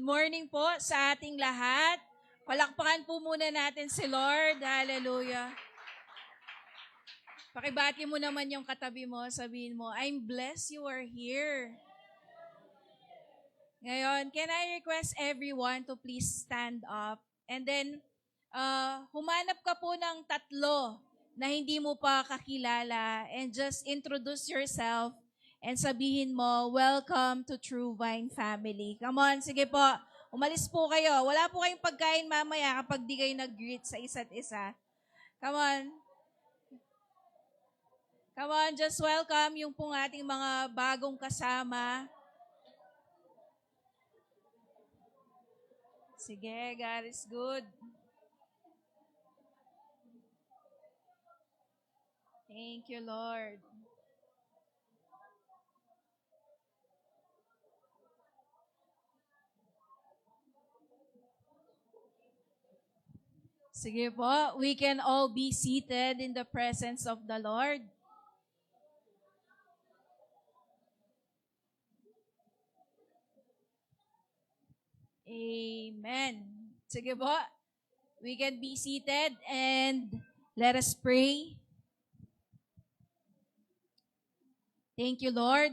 morning po sa ating lahat. Palakpakan po muna natin si Lord. Hallelujah. Pakibati mo naman yung katabi mo. Sabihin mo, I'm blessed you are here. Ngayon, can I request everyone to please stand up? And then, humanap ka po ng tatlo na hindi mo pa kakilala and just introduce yourself and sabihin mo, welcome to True Vine Family. Come on, sige po. Umalis po kayo. Wala po kayong pagkain mamaya kapag di kayo nag-greet sa isa't isa. Come on. Come on, just welcome yung pong ating mga bagong kasama. Sige, God is good. Thank you, Lord. Sige po, we can all be seated in the presence of the Lord. Amen. Sige po, we can be seated and let us pray. Thank you, Lord.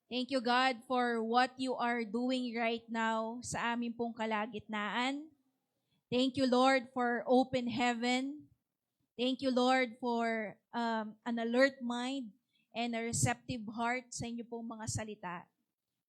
Thank you, God, for what you are doing right now sa aming pong kalagitnaan. Thank you, Lord, for open heaven. Thank you, Lord, for an alert mind and a receptive heart sa inyo pong mga salita.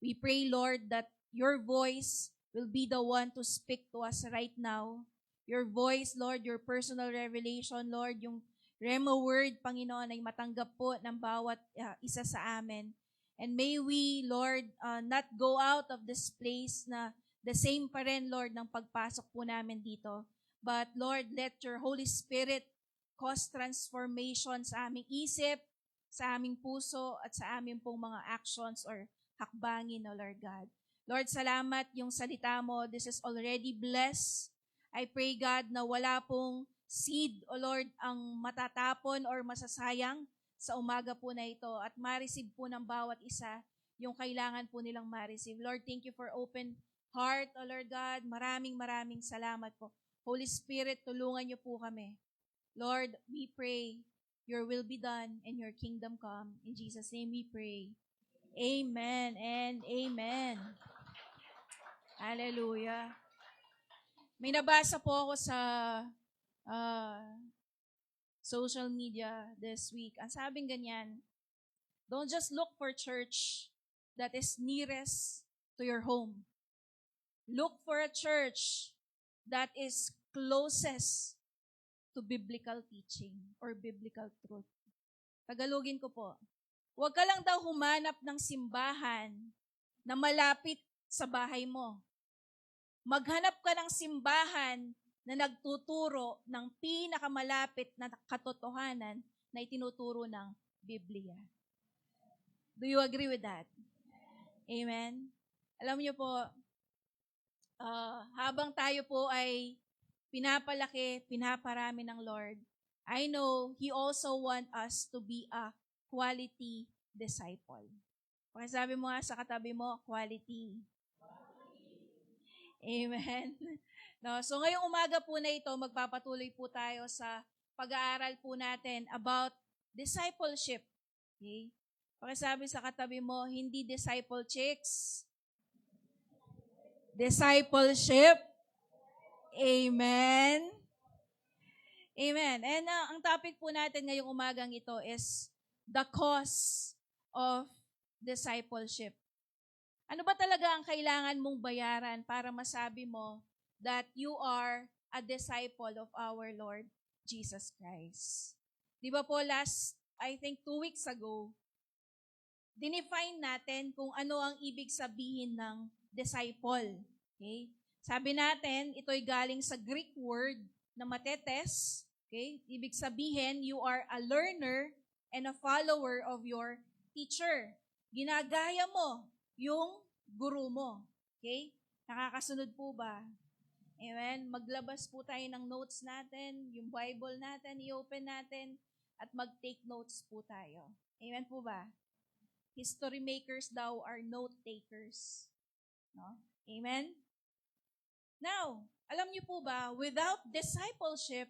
We pray, Lord, that your voice will be the one to speak to us right now. Your voice, Lord, your personal revelation, Lord, yung Rema word, Panginoon, ay matanggap po ng bawat isa sa amin. And may we, Lord, not go out of this place na the same pa rin, Lord, ng pagpasok po namin dito. But, Lord, let your Holy Spirit cause transformation sa aming isip, sa aming puso, at sa aming pong mga actions or hakbangin, O Lord God. Lord, salamat yung salita mo. This is already blessed. I pray, God, na wala pong seed, O Lord, ang matatapon or masasayang sa umaga po na ito at ma-receive po ng bawat isa yung kailangan po nilang ma-receive. Lord, thank you for open heart, O Lord God. Maraming salamat po. Holy Spirit, tulungan niyo po kami. Lord, we pray your will be done and your kingdom come. In Jesus' name we pray. Amen and amen. Hallelujah. May nabasa po ako sa social media this week. Ang sabing ganyan, don't just look for church that is nearest to your home. Look for a church that is closest to biblical teaching or biblical truth. Tagalogin ko po. Huwag ka lang daw humanap ng simbahan na malapit sa bahay mo. Maghanap ka ng simbahan na nagtuturo ng pinakamalapit na katotohanan na itinuturo ng Biblia. Do you agree with that? Amen? Alam niyo po, habang tayo po ay pinapalaki, pinaparami ng Lord, I know He also want us to be a quality disciple. Pakisabi mo nga sa katabi mo, quality. Amen. No, so ngayong umaga po na ito, magpapatuloy po tayo sa pag-aaral po natin about discipleship. Okay? Pakisabi sa katabi mo, hindi disciple chicks. Discipleship. Amen. Amen. And ang topic po natin ngayong umagang ito is the cost of discipleship. Ano ba talaga ang kailangan mong bayaran para masabi mo that you are a disciple of our Lord Jesus Christ? Di ba po I think 2 weeks ago, dinefine natin kung ano ang ibig sabihin ng disciple. Okay? Sabi natin, ito'y galing sa Greek word na matetes. Okay? Ibig sabihin, you are a learner and a follower of your teacher. Ginagaya mo yung guru mo. Okay? Nakakasunod po ba? Amen? Maglabas po tayo ng notes natin, yung Bible natin, i-open natin, at mag-take notes po tayo. Amen po ba? History makers daw are note takers. No? Amen? Now, alam niyo po ba, without discipleship,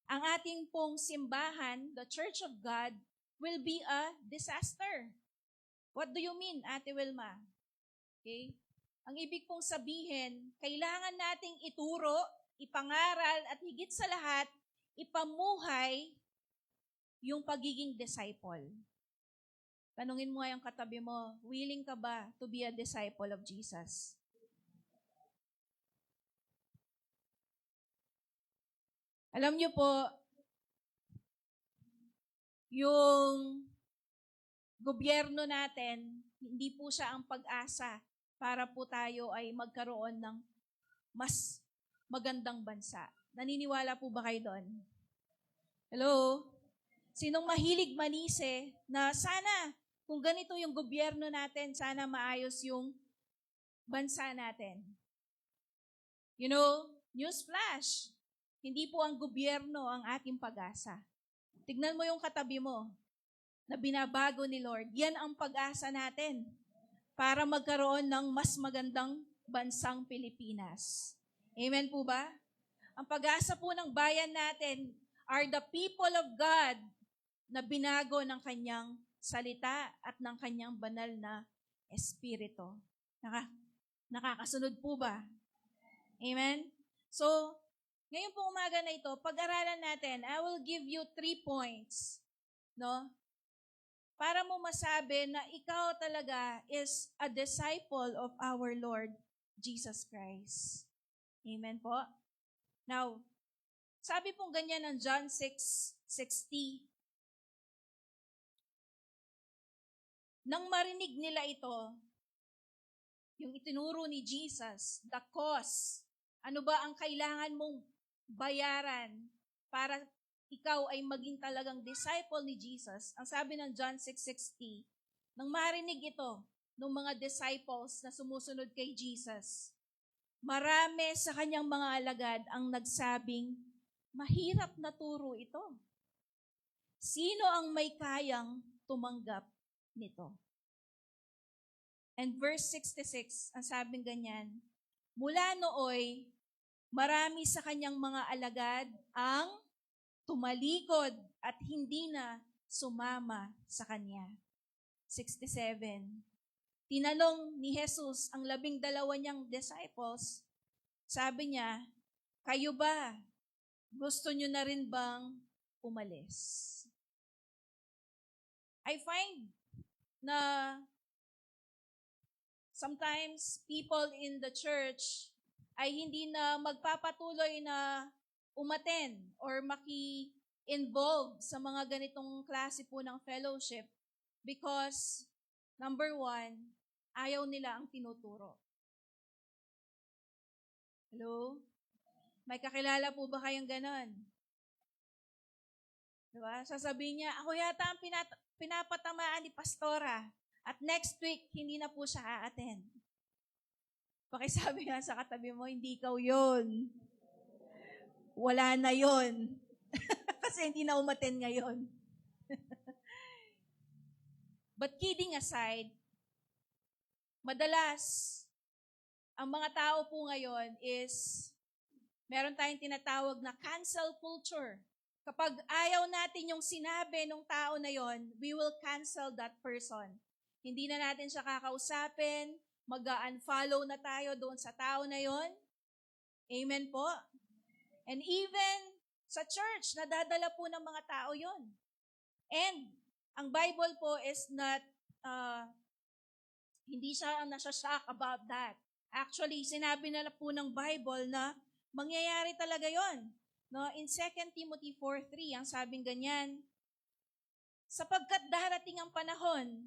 ang ating pong simbahan, the Church of God, will be a disaster. What do you mean, Ate Wilma? Okay? Ang ibig pong sabihin, kailangan nating ituro, ipangaral, at higit sa lahat, ipamuhay yung pagiging disciple. Tanungin mo nga yung katabi mo, willing ka ba to be a disciple of Jesus? Alam niyo po, yung gobyerno natin, hindi po siya ang pag-asa para po tayo ay magkaroon ng mas magandang bansa. Naniniwala po ba kayo doon? Hello? Sinong mahilig manise na sana, kung ganito yung gobyerno natin, sana maayos yung bansa natin? You know, newsflash, hindi po ang gobyerno ang ating pag-asa. Tignan mo yung katabi mo na binabago ni Lord. Yan ang pag-asa natin para magkaroon ng mas magandang bansang Pilipinas. Amen po ba? Ang pag-asa po ng bayan natin are the people of God na binago ng kanyang salita at ng kanyang banal na espiritu. Nakakasunod po ba? Amen? So, ngayon po umaga na ito, pag-aralan natin, I will give you 3 points, no? Para mo masabi na ikaw talaga is a disciple of our Lord Jesus Christ. Amen po? Now, sabi pong ganyan ng John 6:60. Nang marinig nila ito, yung itinuro ni Jesus, the cost, ano ba ang kailangan mong bayaran para ikaw ay maging talagang disciple ni Jesus? Ang sabi ng John 6:60, nang marinig ito ng mga disciples na sumusunod kay Jesus, marami sa kanyang mga alagad ang nagsabing, mahirap na turo ito. Sino ang may kayang tumanggap nito? And verse 66, ang sabing ganyan, mula nooy, marami sa kanyang mga alagad ang tumalikod at hindi na sumama sa kanya. 67. Tinanong ni Jesus ang 12 niyang disciples, sabi niya, kayo ba, gusto niyo na rin bang umalis? I find na sometimes people in the church ay hindi na magpapatuloy na umattend or maki-involve sa mga ganitong klase po ng fellowship because, number 1, ayaw nila ang tinuturo. Hello? May kakilala po ba kayong ganon? Diba? Sasabihin niya, ako yata ang pinapatamaan ni Pastora at next week, hindi na po siya a-attend. Pakisabi nga sa katabi mo, hindi ikaw yun. Wala na yun. Kasi hindi na umattend ngayon. But kidding aside, madalas, ang mga tao po ngayon is, meron tayong tinatawag na cancel culture. Kapag ayaw natin yung sinabi ng tao na yon, we will cancel that person. Hindi na natin siya kakausapin, mag-unfollow na tayo doon sa tao na yon. Amen po? And even sa church, nadadala po ng mga tao yon. And ang Bible po is not, hindi siya nasa-shock about that. Actually, sinabi na po ng Bible na mangyayari talaga yon. No, in 2 Timothy 4:3, ang sabing ganyan, sapagkat darating ang panahon,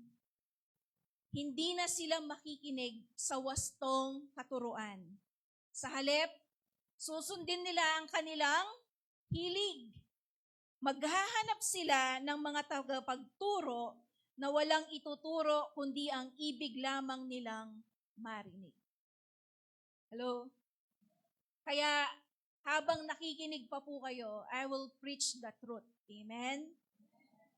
hindi na sila makikinig sa wastong katuruan. Sa halip, susundin nila ang kanilang hilig. Maghahanap sila ng mga tagapagturo na walang ituturo kundi ang ibig lamang nilang marinig. Hello? Kaya, habang nakikinig pa po kayo, I will preach the truth. Amen?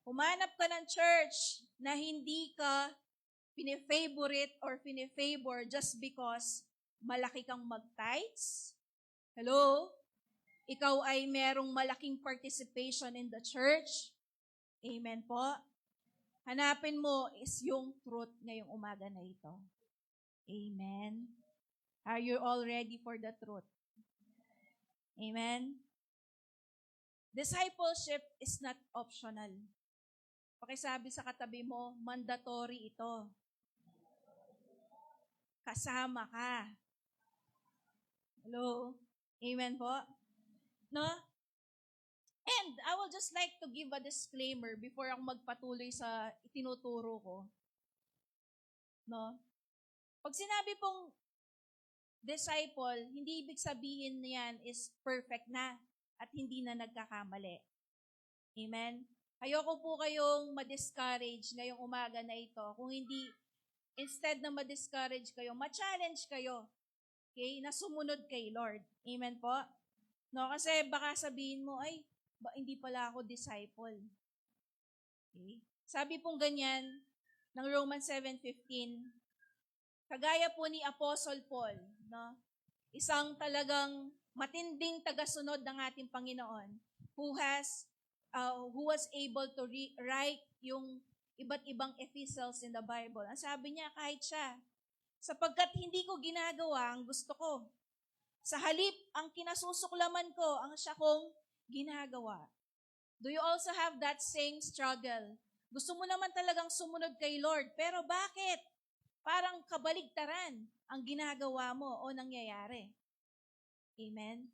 Humanap ka ng church na hindi ka pine-favorite or pine-favor just because malaki kang mag-tithes? Hello? Ikaw ay merong malaking participation in the church? Amen po? Hanapin mo is yung truth ngayong umaga na ito. Amen? Are you all ready for the truth? Amen? Discipleship is not optional. Pakisabi sa katabi mo, mandatory ito. Kasama ka. Hello? Amen po? No? And I will just like to give a disclaimer before ako magpatuloy sa itinuturo ko. No? Pag sinabi pong disciple, hindi ibig sabihin niyan is perfect na at hindi na nagkakamali. Amen? Ayoko po kayong ma-discourage ngayong umaga na ito. Kung hindi, instead na ma-discourage kayo, ma-challenge kayo. Okay? Na sumunod kay Lord. Amen po? No, kasi baka sabihin mo, ay, hindi pala ako disciple. Okay? Sabi pong ganyan ng Romans 7:15, kagaya po ni Apostle Paul, no? Isang talagang matinding tagasunod ng ating Panginoon who was able to write yung iba't ibang epistles in the Bible. Ang sabi niya, kahit siya, sapagkat hindi ko ginagawa ang gusto ko. Sa halip, ang kinasusuklaman ko, ang siya kong ginagawa. Do you also have that same struggle? Gusto mo naman talagang sumunod kay Lord, pero bakit? Parang kabaligtaran ang ginagawa mo o nangyayari. Amen?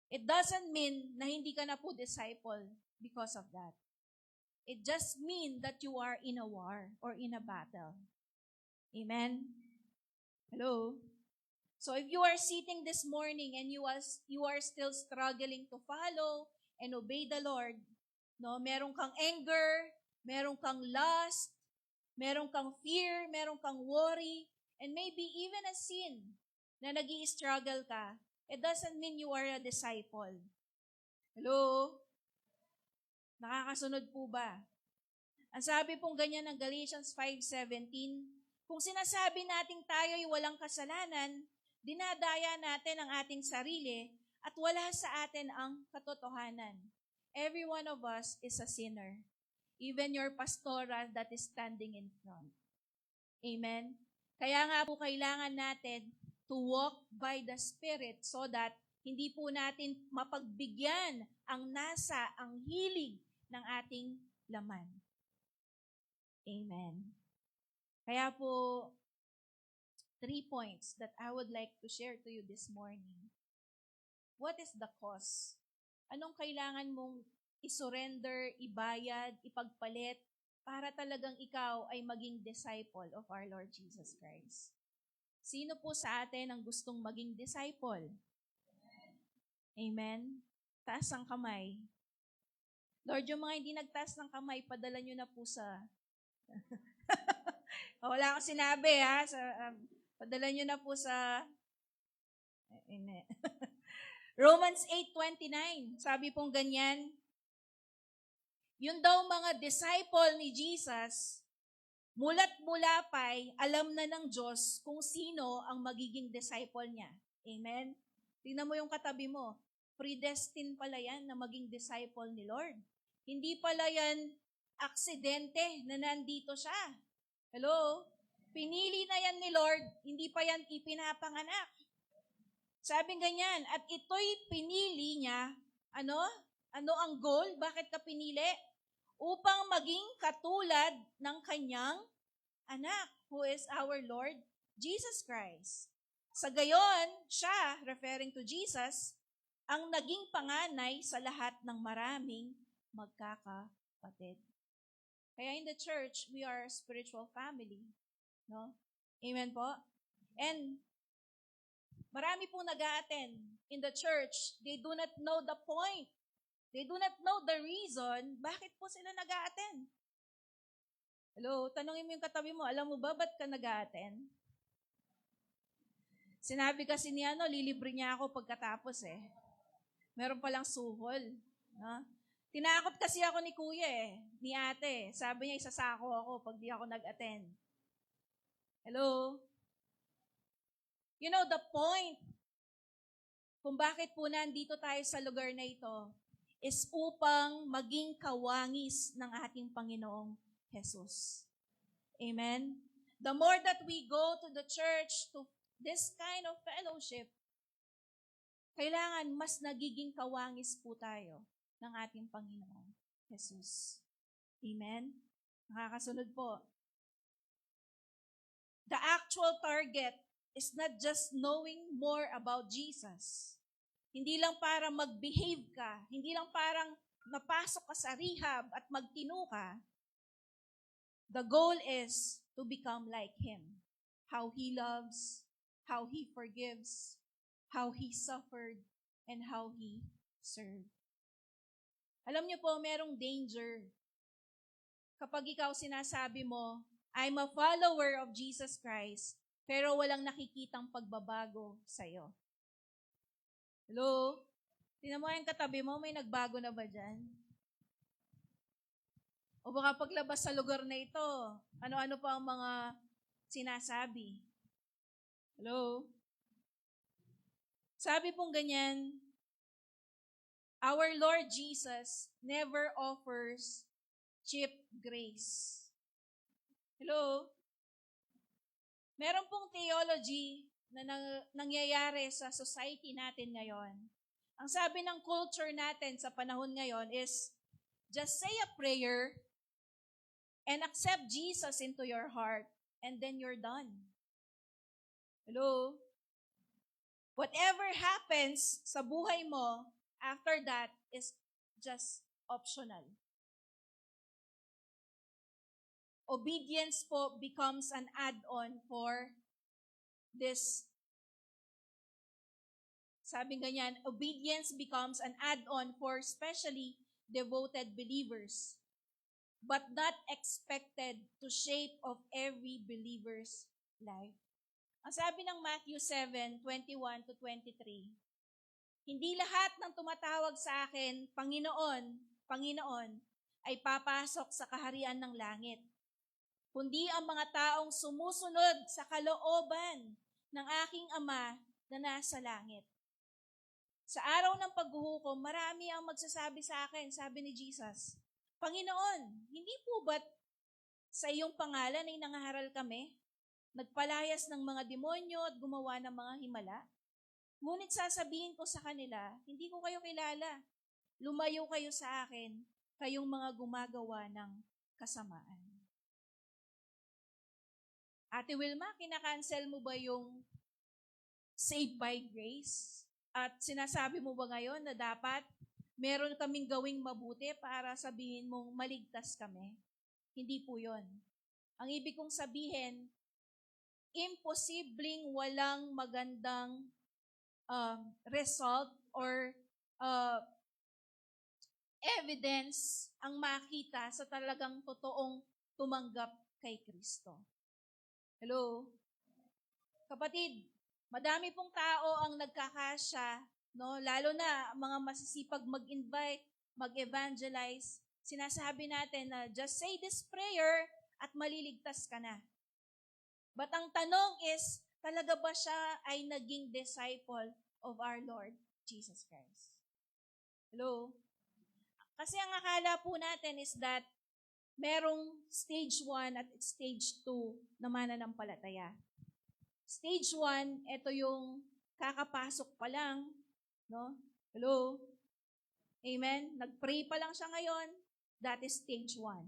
It doesn't mean na hindi ka na po disciple because of that. It just means that you are in a war or in a battle. Amen? Hello? So if you are sitting this morning and you are still struggling to follow and obey the Lord, no, meron kang anger, meron kang lust, meron kang fear, meron kang worry, and maybe even a sin na nag-i-struggle ka, it doesn't mean you are a disciple. Hello? Nakakasunod po ba? Ang sabi pong ganyan ng Galatians 5:17, kung sinasabi nating tayo'y walang kasalanan, dinadaya natin ang ating sarili at wala sa atin ang katotohanan. Every one of us is a sinner. Even your pastoral that is standing in front. Amen? Kaya nga po kailangan natin to walk by the Spirit so that hindi po natin mapagbigyan ang hilig ng ating laman. Amen. Kaya po, 3 points that I would like to share to you this morning. What is the cause? Anong kailangan mong isurrender, ibayad, ipagpalit para talagang ikaw ay maging disciple of our Lord Jesus Christ? Sino po sa atin ang gustong maging disciple? Amen? Taas ang kamay. Lord, yung mga hindi nagtaas ng kamay, padala nyo na po sa... Wala akong sinabi, ha? Padala nyo na po sa... Romans 8:29, sabi pong ganyan, yun daw mga disciple ni Jesus, mula't mula pa'y alam na ng Diyos kung sino ang magiging disciple niya. Amen? Tingnan mo yung katabi mo. Predestined pala yan na maging disciple ni Lord. Hindi pala yan aksidente na nandito siya. Hello? Pinili na yan ni Lord, hindi pa yan ipinapanganak. Sabi ganyan, at ito'y pinili niya, ano? Ano ang goal? Bakit ka pinili? Upang maging katulad ng kanyang anak, who is our Lord Jesus Christ. Sa gayon, siya, referring to Jesus, ang naging panganay sa lahat ng maraming magkakapatid. Kaya in the church, we are a spiritual family. No? Amen po? And marami pong nag-a-attend in the church. They do not know the point. They do not know the reason bakit po sila nag-a-attend. Hello, tanongin mo yung katabi mo, alam mo ba ba't ka nag-a-attend? Sinabi kasi niya, lilibre niya ako pagkatapos Meron palang suhol. No? Tinakot kasi ako ni kuya ni ate. Sabi niya, isasako ako pag di ako nag-attend. Hello? You know, the point kung bakit po nandito tayo sa lugar na ito is upang maging kawangis ng ating Panginoong Jesus. Amen? The more that we go to the church, to this kind of fellowship, kailangan mas nagiging kawangis po tayo ng ating Panginoong Jesus. Amen? Nakakasunod po. The actual target is not just knowing more about Jesus. Hindi lang para mag-behave ka, hindi lang parang mapasok ka sa rehab at magtino ka. The goal is to become like Him. How He loves, how He forgives, how He suffered, and how He served. Alam niyo po, merong danger kapag ikaw sinasabi mo, I'm a follower of Jesus Christ, pero walang nakikitang pagbabago sa'yo. Hello? Tingnan mo yung katabi mo, may nagbago na ba dyan? O baka paglabas sa lugar na ito, ano-ano pa ang mga sinasabi? Hello? Sabi pong ganyan, our Lord Jesus never offers cheap grace. Hello? Meron pong theology na nangyayari sa society natin ngayon. Ang sabi ng culture natin sa panahon ngayon is, just say a prayer and accept Jesus into your heart and then you're done. Hello? Whatever happens sa buhay mo after that is just optional. Obedience po becomes an add-on for this. Sabi ganyan, obedience becomes an add-on for especially devoted believers, but not expected to shape of every believer's life. Ang sabi ng Matthew 7:21 to 23, hindi lahat ng tumatawag sa akin, Panginoon, Panginoon, ay papasok sa kaharian ng langit, kundi ang mga taong sumusunod sa kalooban ng aking Ama na nasa langit. Sa araw ng paghuhukom, marami ang magsasabi sa akin, sabi ni Jesus, Panginoon, hindi po ba't sa iyong pangalan ay nangaharal kami? Nagpalayas ng mga demonyo at gumawa ng mga himala? Ngunit sasabihin ko sa kanila, hindi ko kayo kilala. Lumayo kayo sa akin, kayong mga gumagawa ng kasamaan. Ate Wilma, kinakancel mo ba yung saved by grace? At sinasabi mo ba ngayon na dapat meron kaming gawing mabuti para sabihin mong maligtas kami? Hindi po yun. Ang ibig kong sabihin, imposibleng walang magandang result or evidence ang makita sa talagang totoong tumanggap kay Kristo. Hello? Kapatid, madami pong tao ang nagkakasya, no? Lalo na mga masisipag mag-invite, mag-evangelize. Sinasabi natin na just say this prayer at maliligtas ka na. But ang tanong is, talaga ba siya ay naging disciple of our Lord Jesus Christ? Hello? Kasi ang akala po natin is that merong stage 1 at stage 2 na mananampalataya. Stage 1, ito yung kakapasok pa lang, no? Hello? Amen? Nag-pray pa lang siya ngayon, that is stage 1.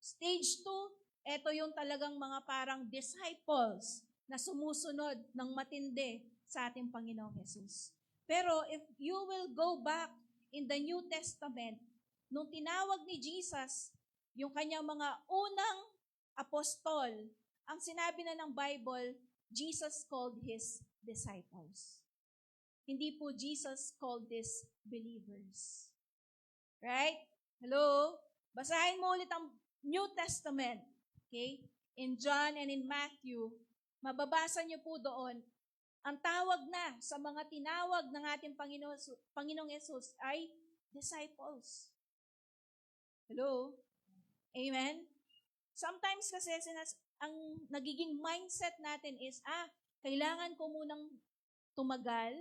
Stage 2, ito yung talagang mga parang disciples na sumusunod ng matindi sa ating Panginoong Jesus. Pero if you will go back in the New Testament, nung tinawag ni Jesus yung kanyang mga unang apostol, ang sinabi na ng Bible, Jesus called His disciples. Hindi po Jesus called these believers. Right? Hello? Basahin mo ulit ang New Testament. Okay? In John and in Matthew, mababasa niyo po doon, ang tawag na sa mga tinawag ng ating Panginoong Jesus ay disciples. Hello? Amen? Sometimes kasi ang nagiging mindset natin is, kailangan ko munang tumagal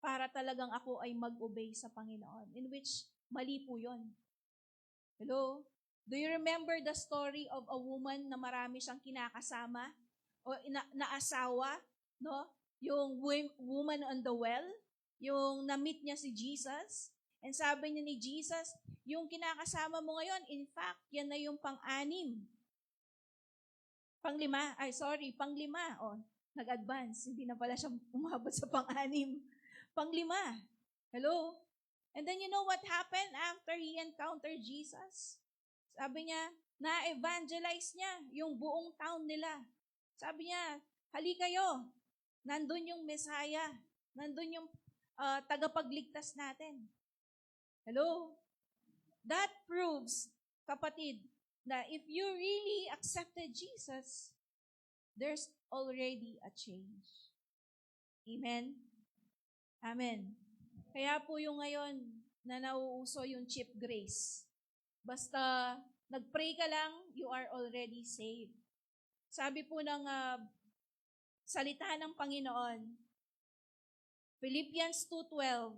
para talagang ako ay mag-obey sa Panginoon. In which, mali po yun. Hello? Do you remember the story of a woman na marami siyang kinakasama o naasawa? No? Yung woman on the well, yung na-meet niya si Jesus. And sabi niya ni Jesus, yung kinakasama mo ngayon, in fact, yan na yung pang-anim. Panglima. O, nag-advance. Hindi na pala siya umabot sa pang-anim. Panglima. Hello? And then you know what happened after he encountered Jesus? Sabi niya, na-evangelize niya yung buong town nila. Sabi niya, hali kayo. Nandun yung Messiah. Nandun yung tagapagligtas natin. Hello? That proves, kapatid, na if you really accepted Jesus, there's already a change. Amen? Amen. Kaya po yung ngayon na nauuso yung cheap grace. Basta nag-pray ka lang, you are already saved. Sabi po ng salita ng Panginoon, Philippians 2:12,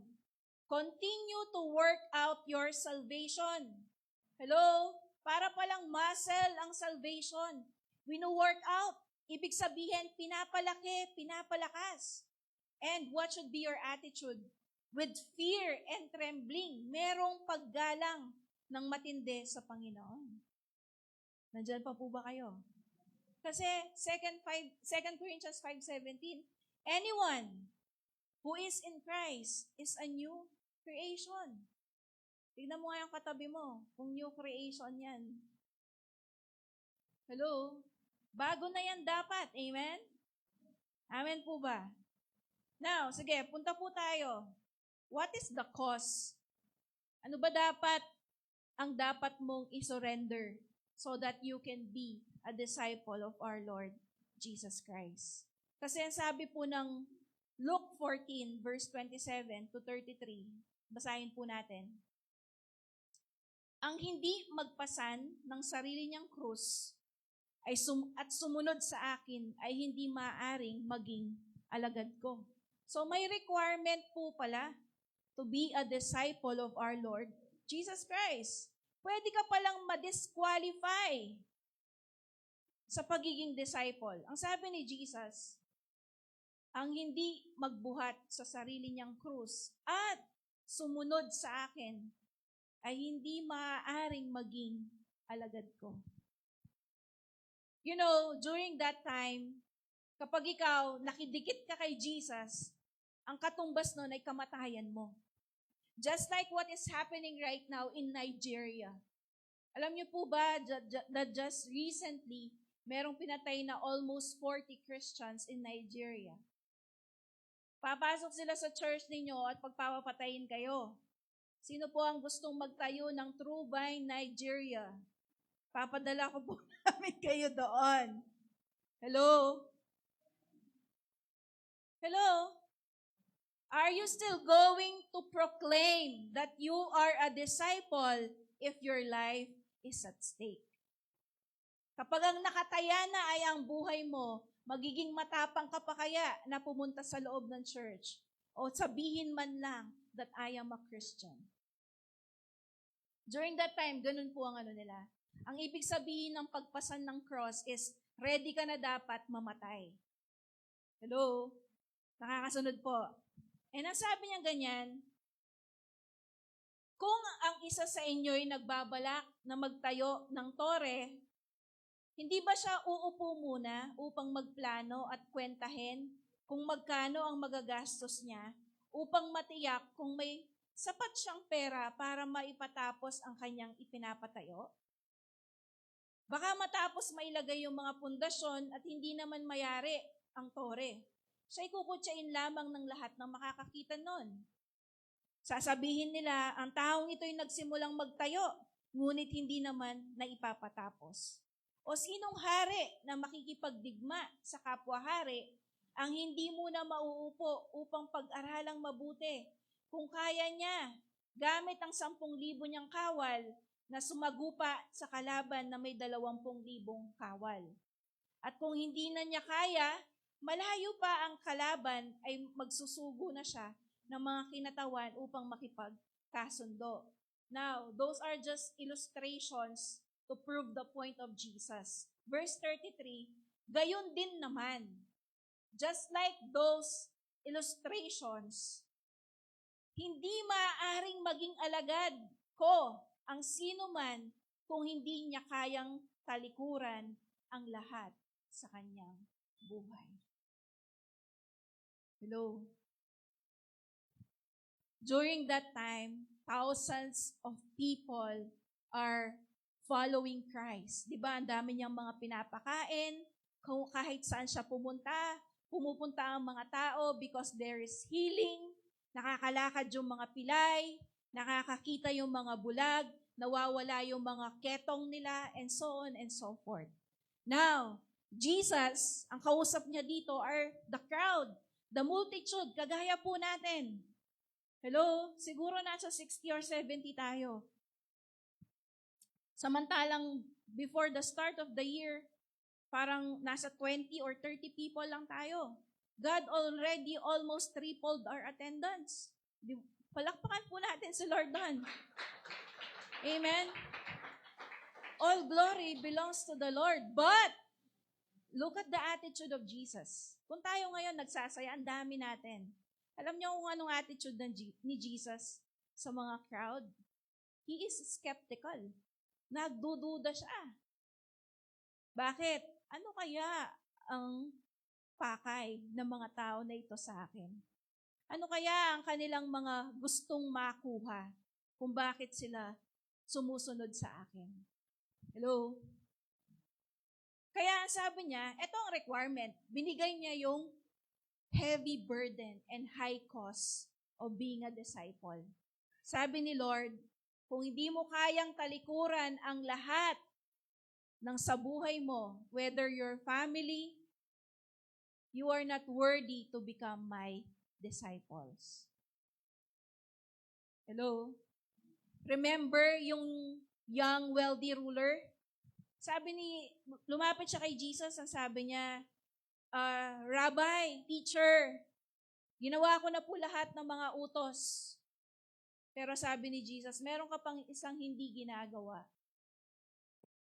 continue to work out your salvation. Hello? Para palang muscle ang salvation. Wino-work out. Ibig sabihin, pinapalaki, pinapalakas. And what should be your attitude? With fear and trembling, merong paggalang ng matindi sa Panginoon. Nandyan pa po ba kayo? Kasi 2 Corinthians 5:17, anyone who is in Christ is a new creation. Tignan mo nga yung katabi mo, kung new creation yan. Hello? Bago na yan dapat. Amen? Amen po ba? Now, sige, punta po tayo. What is the cause? Ano ba ang dapat mong isurrender so that you can be a disciple of our Lord Jesus Christ? Kasi ang sabi po ng Luke 14, verse 27 to 33, basahin po natin. Ang hindi magpasan ng sarili niyang krus at sumunod sa akin ay hindi maaaring maging alagad ko. So may requirement po pala to be a disciple of our Lord Jesus Christ. Pwede ka palang ma-disqualify sa pagiging disciple. Ang sabi ni Jesus, ang hindi magbuhat sa sarili niyang krus at sumunod sa akin ay hindi maaaring maging alagad ko. You know, during that time, kapag ikaw nakidikit ka kay Jesus, ang katumbas nun ay kamatayan mo. Just like what is happening right now in Nigeria. Alam niyo po ba that just recently, merong pinatay na almost 40 Christians in Nigeria. Papasok sila sa church ninyo at pagpapatayin kayo. Sino po ang gustong magtayo ng True Vine Nigeria? Papadala ko po namin kayo doon. Hello? Hello? Are you still going to proclaim that you are a disciple if your life is at stake? Kapag ang nakataya na ay ang buhay mo, magiging matapang ka pa kaya na pumunta sa loob ng church o sabihin man lang that I am a Christian. During that time, ganun po ang nila. Ang ibig sabihin ng pagpasan ng cross is ready ka na dapat mamatay. Hello? Nakakasunod po. And ang sabi niya ganyan, kung ang isa sa inyo'y nagbabalak na magtayo ng tore, hindi ba siya uupo muna upang magplano at kwentahin kung magkano ang magagastos niya upang matiyak kung may sapat siyang pera para maipatapos ang kanyang ipinapatayo? Baka matapos mailagay yung mga pundasyon at hindi naman mayari ang tore. Siya'y kukutsain lamang ng lahat ng makakakita nun. Sasabihin nila, ang taong ito'y nagsimulang magtayo, ngunit hindi naman naipapatapos. O sinong hari na makikipagdigma sa kapwa-hari ang hindi muna mauupo upang pag-aralang mabuti kung kaya niya gamit ang 10,000 niyang kawal na sumagupa sa kalaban na may 20,000 kawal. At kung hindi na niya kaya, malayo pa ang kalaban ay magsusugo na siya ng mga kinatawan upang makipagkasundo. Now, those are just illustrations to prove the point of Jesus. Verse 33, gayon din naman, just like those illustrations, hindi maaaring maging alagad ko ang sino man kung hindi niya kayang talikuran ang lahat sa kanyang buhay. Hello? During that time, thousands of people are following Christ. Di ba? Ang dami niyang mga pinapakain. Kung kahit saan siya pumupunta ang mga tao because there is healing, nakakalakad yung mga pilay, nakakakita yung mga bulag, nawawala yung mga ketong nila, and so on and so forth. Now, Jesus, ang kausap niya dito are the crowd, the multitude, kagaya po natin. Hello? Siguro nasa 60 or 70 tayo. Samantalang before the start of the year, parang nasa 20 or 30 people lang tayo. God already almost tripled our attendance. Palakpakan po natin si Lord doon. Amen? All glory belongs to the Lord. But, look at the attitude of Jesus. Kung tayo ngayon nagsasaya, ang dami natin. Alam niyo kung anong attitude ni Jesus sa mga crowd? He is skeptical. Nagdududa siya. Bakit? Ano kaya ang pakay ng mga tao na ito sa akin? Ano kaya ang kanilang mga gustong makuha kung bakit sila sumusunod sa akin? Hello? Kaya ang sabi niya, ito ang requirement. Binigay niya yung heavy burden and high cost of being a disciple. Sabi ni Lord, kung hindi mo kayang talikuran ang lahat ng sa buhay mo, whether your family, you are not worthy to become my disciples. Hello? Remember yung young wealthy ruler? Lumapit siya kay Jesus, ang sabi niya, Rabbi, teacher, ginawa ko na po lahat ng mga utos. Pero sabi ni Jesus, meron ka pang isang hindi ginagawa.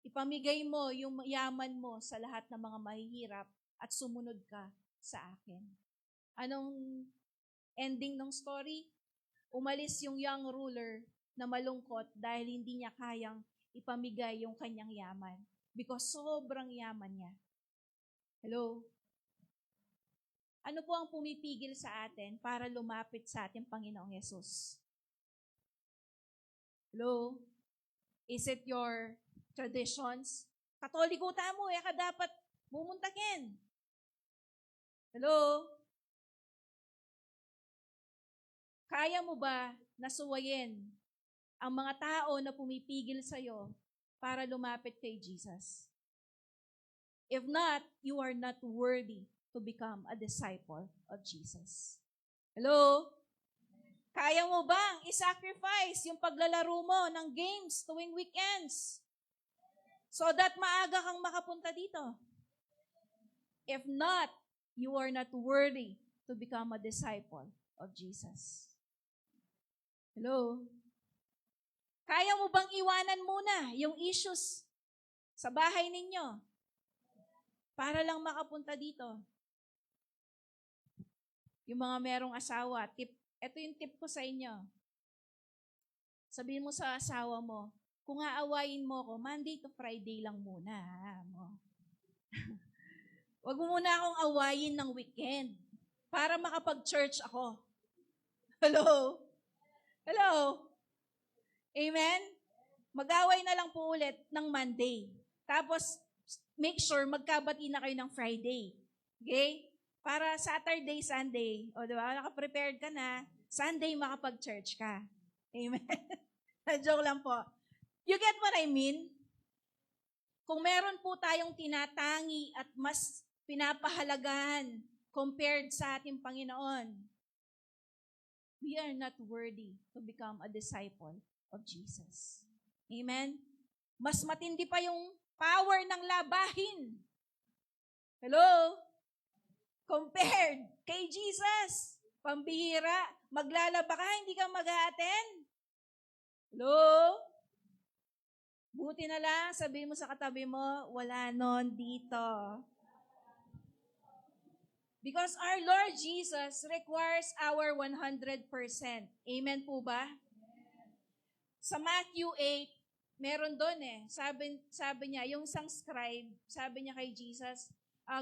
Ipamigay mo yung yaman mo sa lahat ng mga mahihirap at sumunod ka sa akin. Anong ending ng story? Umalis yung young ruler na malungkot dahil hindi niya kayang ipamigay yung kanyang yaman because sobrang yaman niya. Hello? Ano po ang pumipigil sa atin para lumapit sa ating Panginoong Yesus? Hello? Is it your traditions? Katoliko mo, ka dapat bumuntakin. Hello? Kaya mo ba nasuwayin ang mga tao na pumipigil sa'yo para lumapit kay Jesus? If not, you are not worthy to become a disciple of Jesus. Hello? Kaya mo bang i-sacrifice yung paglalaro mo ng games tuwing weekends so that maaga kang makapunta dito? If not, you are not worthy to become a disciple of Jesus. Hello? Kaya mo bang iwanan muna yung issues sa bahay ninyo para lang makapunta dito? Yung mga merong asawa, ito yung tip ko sa inyo. Sabihin mo sa asawa mo, kung aawayin mo ko, Monday to Friday lang muna. Huwag mo muna akong awayin ng weekend para makapag-church ako. Hello? Hello? Amen? Mag-away na lang po ulit ng Monday. Tapos, make sure magkabati na kayo ng Friday. Okay? Para Saturday, Sunday, o diba, nakaprepared ka na, Sunday makapag-church ka. Amen? Joke lang po. You get what I mean? Kung meron po tayong tinatangi at mas pinapahalagahan compared sa ating Panginoon, we are not worthy to become a disciple of Jesus. Amen? Mas matindi pa yung power ng labahin. Hello? compared kay Jesus. Pambihira. Maglalaba ka, hindi ka mag-a-attend. Hello? Buti na lang, sabihin mo sa katabi mo, wala nun dito. Because our Lord Jesus requires our 100%. Amen po ba? Sa Matthew 8, meron doon Sabi niya, yung isang scribe, sabi niya kay Jesus,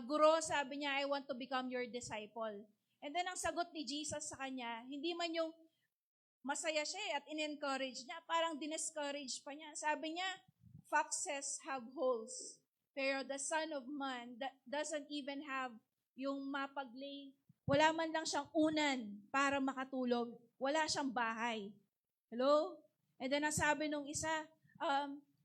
Guro, sabi niya, I want to become your disciple. And then ang sagot ni Jesus sa kanya, hindi man yung masaya siya at in-encourage niya, parang dinescourage pa niya. Sabi niya, foxes have holes, pero the Son of Man doesn't even have yung mapaglay. Wala man lang siyang unan para makatulog. Wala siyang bahay. Hello? And then ang sabi nung isa,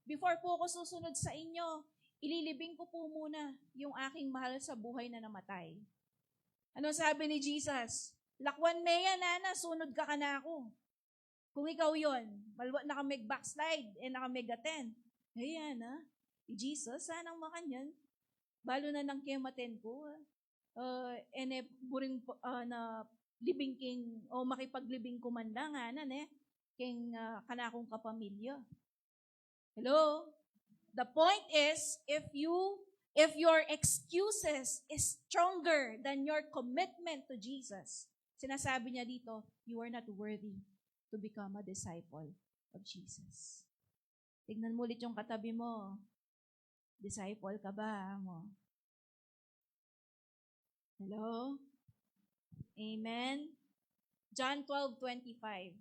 before po ako susunod sa inyo, ililibing ko po muna yung aking mahal sa buhay na namatay. Ano sabi ni Jesus? Lakwan meya, nana, sunod ka na ako. Kung ikaw yon, nakamig-backslide, nakamig-attend. Ayan, Jesus, sanang makanyan. Balo na ng kematen ko, buring na libing king, o makipaglibing kumanda nga, king kanakong kapamilya. Hello? The point is, if your excuses is stronger than your commitment to Jesus, sinasabi niya dito, you are not worthy to become a disciple of Jesus. Tignan mo ulit yung katabi mo. Disciple ka ba mo? Hello? Amen? John 12:25.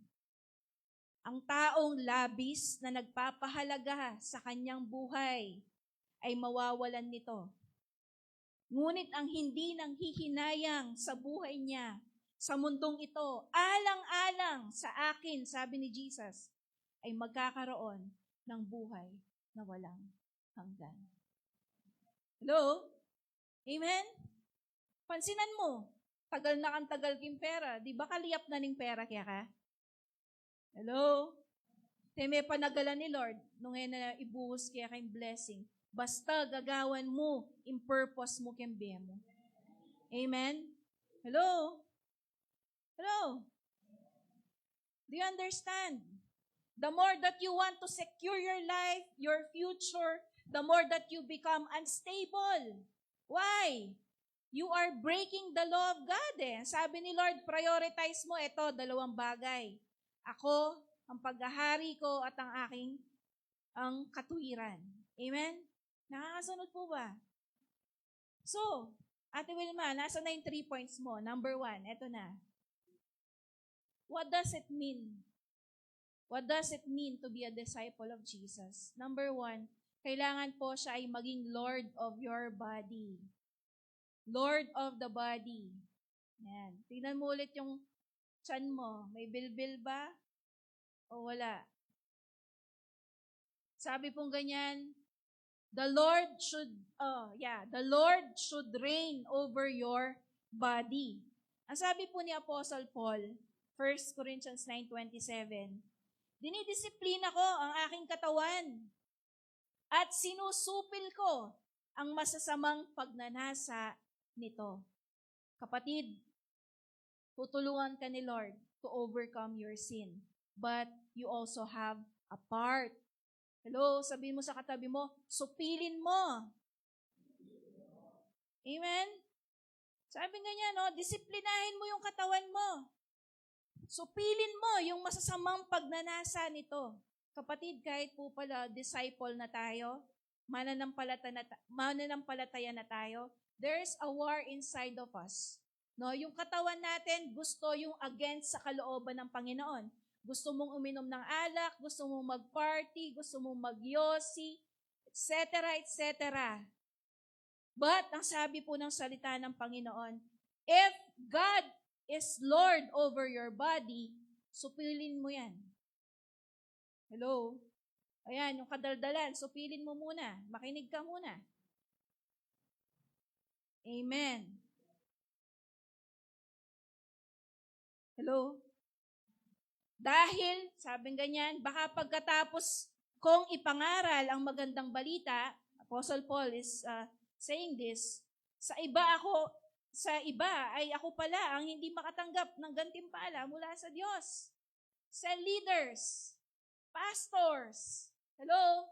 Ang taong labis na nagpapahalaga sa kanyang buhay ay mawawalan nito. Ngunit ang hindi nang hihinayang sa buhay niya sa mundong ito, alang-alang sa akin, sabi ni Jesus, ay magkakaroon ng buhay na walang hanggan. Hello? Amen? Pansinan mo, tagal na kang tagal king pera. Di ba kaliyap na ning pera kaya ka? Hello? May panagalan ni Lord nung na ibuhos kaya kayong blessing. Basta gagawan mo, in purpose mo kembe mo. Amen? Hello? Hello? Do you understand? The more that you want to secure your life, your future, the more that you become unstable. Why? You are breaking the law of God Sabi ni Lord, prioritize mo ito, dalawang bagay. Ako, ang paghahari ko at ang katuwiran. Amen? Nakakasunod po ba? So, Ate Wilma, nasa na yung 3 points mo? Number 1, eto na. What does it mean? What does it mean to be a disciple of Jesus? Number 1, kailangan po siya ay maging Lord of your body. Lord of the body. Yan. Tingnan mo ulit yung tiyan mo. May bilbil ba? O wala? Sabi pong ganyan, the Lord should reign over your body. Ang sabi po ni Apostle Paul, 1 Corinthians 9:27, dinidisiplina ko ang aking katawan at sinusupil ko ang masasamang pagnanasa nito. Kapatid, tutulungan ka ni Lord to overcome your sin. But you also have a part. Hello, sabihin mo sa katabi mo, supilin mo. Amen? Sabi ganyan, disiplinahin mo yung katawan mo. Supilin mo yung masasamang pagnanasa nito. Kapatid, kahit po pala disciple na tayo, mananampalataya na tayo, there's a war inside of us. Yung katawan natin, gusto yung against sa kalooban ng Panginoon. Gusto mong uminom ng alak, gusto mong mag-party, gusto mong mag-yosi, etc., etc. But, ang sabi po ng salita ng Panginoon, if God is Lord over your body, supilin mo yan. Hello? Ayan, yung kadaldalan, supilin mo muna. Makinig ka muna. Amen. Hello? Dahil, sabing ganyan, baka pagkatapos kong ipangaral ang magandang balita, Apostle Paul is saying this, sa iba ako sa iba ay ako pala ang hindi makatanggap ng gantimpala mula sa Diyos. Sa leaders, pastors. Hello?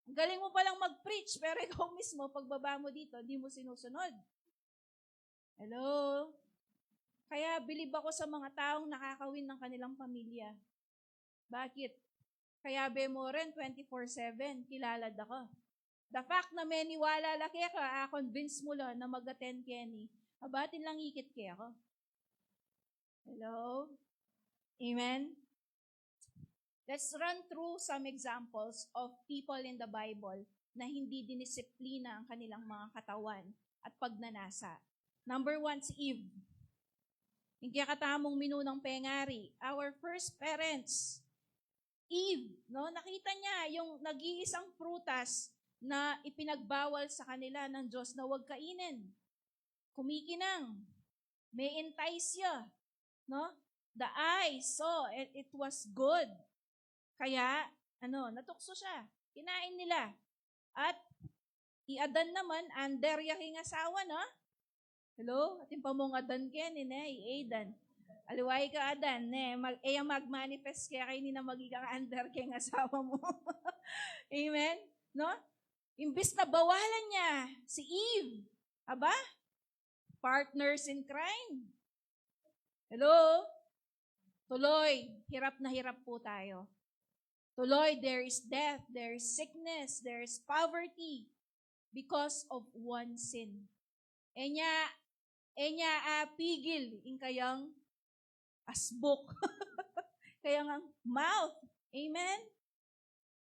Ang galing mo palang mag-preach, pero ikaw mismo, pagbaba mo dito, hindi mo sinusunod. Hello? Kaya bilib ako sa mga taong nakakawin ng kanilang pamilya. Bakit? Kaya mo rin 24/7, kilalad ako. The fact na may niwala laki ka, convince mo lang na mag-attend Kenny, abatin lang ikit kaya ako. Hello? Amen? Let's run through some examples of people in the Bible na hindi dinisiplina ang kanilang mga katawan at pagnanasa. Number 1, si Eve. Yung katamong minunang pengari. Our first parents, Eve, no? Nakita niya yung nag-iisang prutas na ipinagbawal sa kanila ng Diyos na huwag kainin. Kumikinang. May entice siya, no? The eyes saw it was good. Kaya, natukso siya. Kinain nila. At, i-Adan naman, under yaking asawa, no? Hello? Ating pamong Adan ken, i-Adan. Aliway ka, Adan, mag-manifest kaya kayo na magiging under keng asawa mo. Amen? No? Imbis na bawalan niya si Eve. Aba? Partners in crime. Hello? Tuloy, hirap na hirap po tayo. Tuloy, there is death, there is sickness, there is poverty because of one sin. Enya pigil in kayang asbok. Kaya nga mouth. Amen?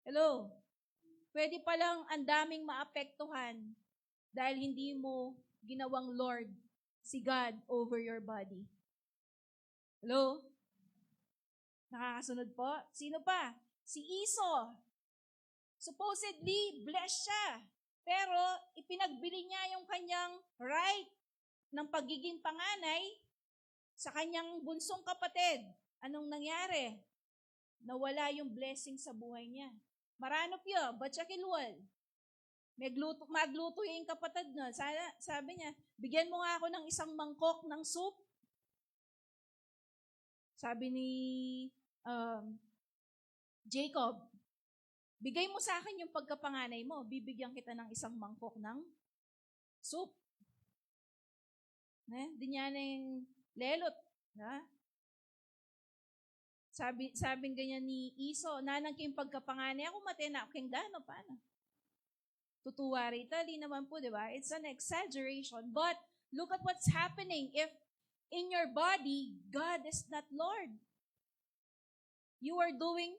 Hello? Pwede palang ang daming maapektuhan dahil hindi mo ginawang Lord si God over your body. Hello? Nakakasunod po? Sino pa? Si Esau. Supposedly, blessed siya. Pero, ipinagbili niya yung kanyang right ng pagiging panganay sa kanyang bunsong kapatid. Anong nangyari? Nawala yung blessing sa buhay niya. Maranop yun, batya kilwal. Magluto yung kapatid niya. Sabi niya, bigyan mo nga ako ng isang mangkok ng soup. Sabi ni Jacob, bigay mo sa akin yung pagkapanganay mo, bibigyan kita ng isang mangkok ng soup. Di niya na yung lelot. Ha? Sabing ganyan ni Esau, nanang kayong pagkapanganay, ako matena, keng gano, paano? Tutuwa rito, di naman po, di ba? It's an exaggeration. But, look at what's happening. If in your body, God is not Lord, you are doing,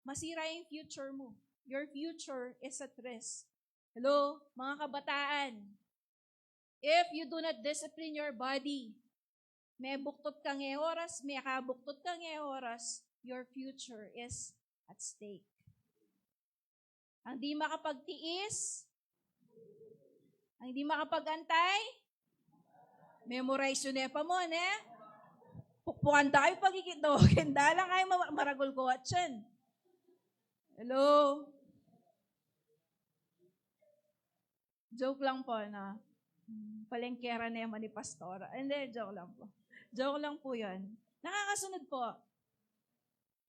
masira yung future mo. Your future is at risk. Hello, mga kabataan. If you do not discipline your body, may buktot kang oras, may kabuktot kang oras, your future is at stake. Ang di makapagtiis, ang di makapagantay, memorize yun pa mo, Pukpukan tayo pagigit do. Kenda lang kayo maragol ko at yan. Hello? Joke lang po, na. Palengkera na yaman ni Pastora. Hindi, joke lang po. Joke lang po yun. Nakakasunod po.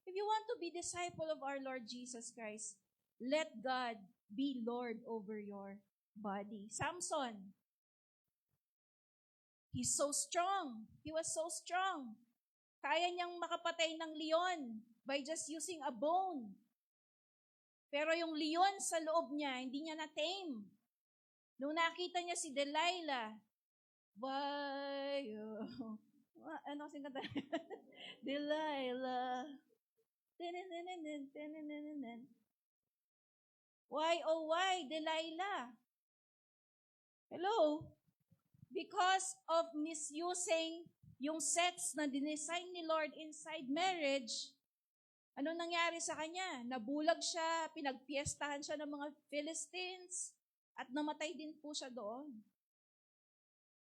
If you want to be disciple of our Lord Jesus Christ, let God be Lord over your body. Samson, he's so strong. He was so strong. Kaya niyang makapatay ng leon by just using a bone. Pero yung leon sa loob niya, hindi niya na-tame. Nung nakita niya si Delilah, ano kasing kanta? Delilah. Why, oh why, Delilah? Hello? Because of misusing yung sex na dinesign ni Lord inside marriage, ano nangyari sa kanya? Nabulag siya, pinagpiestahan siya ng mga Philistines, at namatay din po siya doon.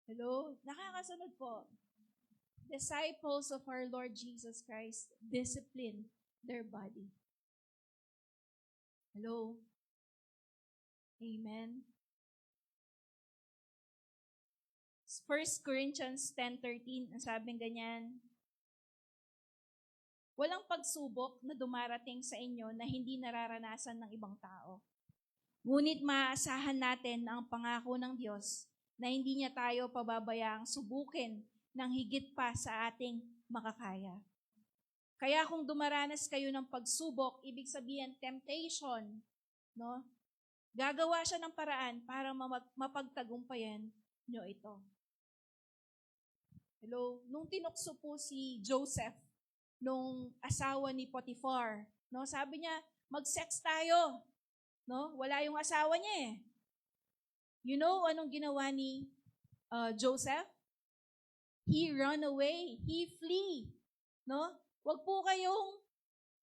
Hello? Nakakasunod po. Disciples of our Lord Jesus Christ discipline their body. Hello? Amen? 1 Corinthians 10:13, ang sabing ganyan, walang pagsubok na dumarating sa inyo na hindi nararanasan ng ibang tao. Ngunit maaasahan natin na ang pangako ng Diyos na hindi niya tayo pababayaang subukin ng higit pa sa ating makakaya. Kaya kung dumaranas kayo ng pagsubok, ibig sabihin temptation, no? Gagawa siya ng paraan para mapagtagumpayan nyo ito. Hello? Nung tinukso po si Joseph, nung asawa ni Potiphar, no? Sabi niya, mag-sex tayo. No? Wala yung asawa niya eh. You know anong ginawa ni Joseph? He run away. He flee. No? Huwag po kayong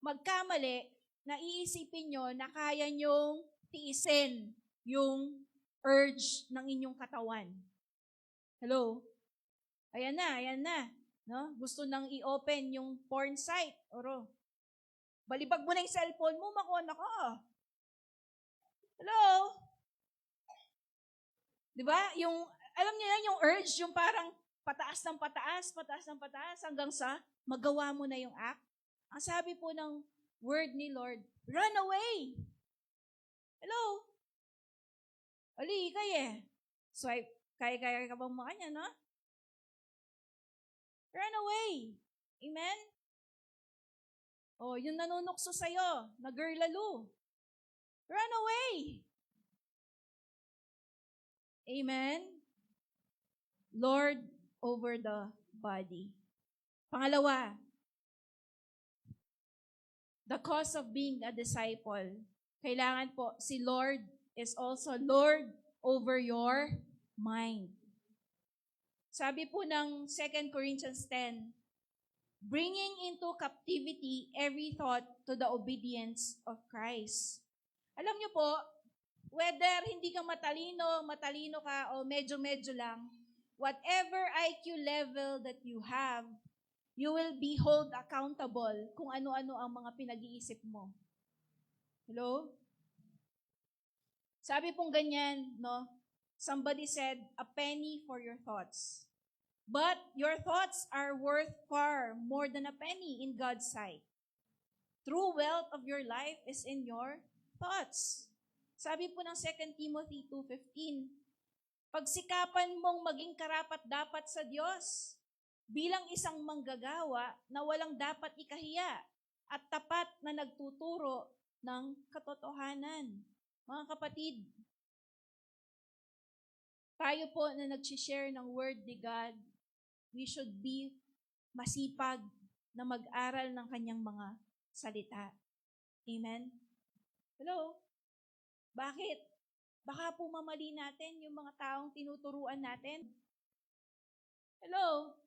magkamali na iisipin nyo na kaya nyong tiisin yung urge ng inyong katawan. Hello? Ayan na. No? Gusto nang i-open yung porn site. Oro. Balibag mo na yung cellphone mo, makuha na ka. Hello? Diba? Yung, alam niyo yan, yung urge, yung parang pataas ng pataas hanggang sa magawa mo na yung act. Ang sabi po ng word ni Lord, run away. Hello? Ali, kaya. Swipe, kaya ka bang makanya, no? Run away. Amen? O, yung nanunukso sa'yo, na girl lalo. Run away. Amen? Lord over the body. Pangalawa, the cause of being a disciple. Kailangan po, si Lord is also Lord over your mind. Sabi po ng 2 Corinthians 10, bringing into captivity every thought to the obedience of Christ. Alam niyo po, whether hindi ka matalino ka, o medyo-medyo lang, whatever IQ level that you have, you will be held accountable kung ano-ano ang mga pinag-iisip mo. Hello? Sabi pong ganyan, no? Somebody said, a penny for your thoughts. But your thoughts are worth far more than a penny in God's sight. True wealth of your life is in your thoughts. Sabi po ng 2 Timothy 2:15, pagsikapan mong maging karapat-dapat sa Diyos bilang isang manggagawa na walang dapat ikahiya at tapat na nagtuturo ng katotohanan. Mga kapatid, tayo po na nag-share ng Word ni God, we should be masipag na mag-aral ng kanyang mga salita. Amen? Hello? Bakit? Baka po mamali natin yung mga taong tinuturuan natin. Hello?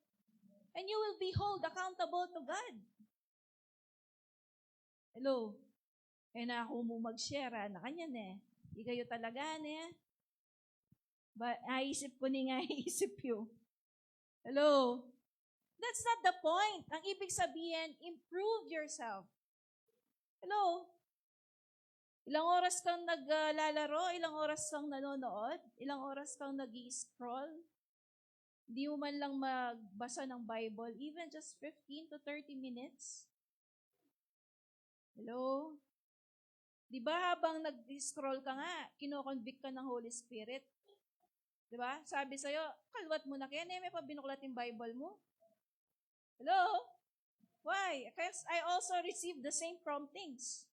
And you will be held accountable to God. Hello? Kaya na ako mo mag-share na kanyan eh. Di kayo talaga na naisip ko ni nga isip yun. Hello? That's not the point. Ang ibig sabihin, improve yourself. Hello? Ilang oras kang naglalaro? Ilang oras kang nanonood? Ilang oras kang nag-scroll? Hindi mo man lang magbasa ng Bible, even just 15 to 30 minutes? Hello? Di ba habang nag-scroll ka nga, kinoconvict ka ng Holy Spirit? Di ba? Sabi sa'yo, kalwat mo na kaya, may pabinuklat yung Bible mo. Hello? Why? Because I also received the same promptings.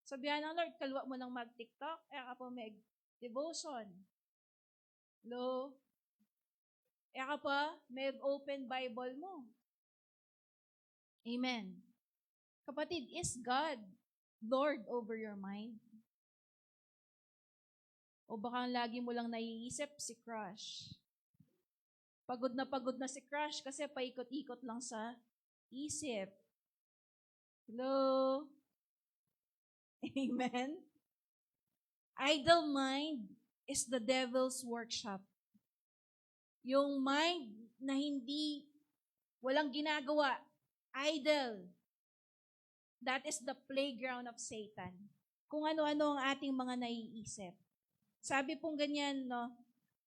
Sabihan ng Lord, kalwa mo ng mag-TikTok, kaya ka po may devotion. Hello? Kaya ka pa may open Bible mo. Amen. Kapatid, is God Lord over your mind? O baka lagi mo lang naiisip si crush. Pagod na si crush kasi paikot-ikot lang sa isip. Hello? Amen? Idle mind is the devil's workshop. Yung mind na walang ginagawa, idle. That is the playground of Satan. Kung ano-ano ang ating mga naiisip. Sabi pong ganyan, no?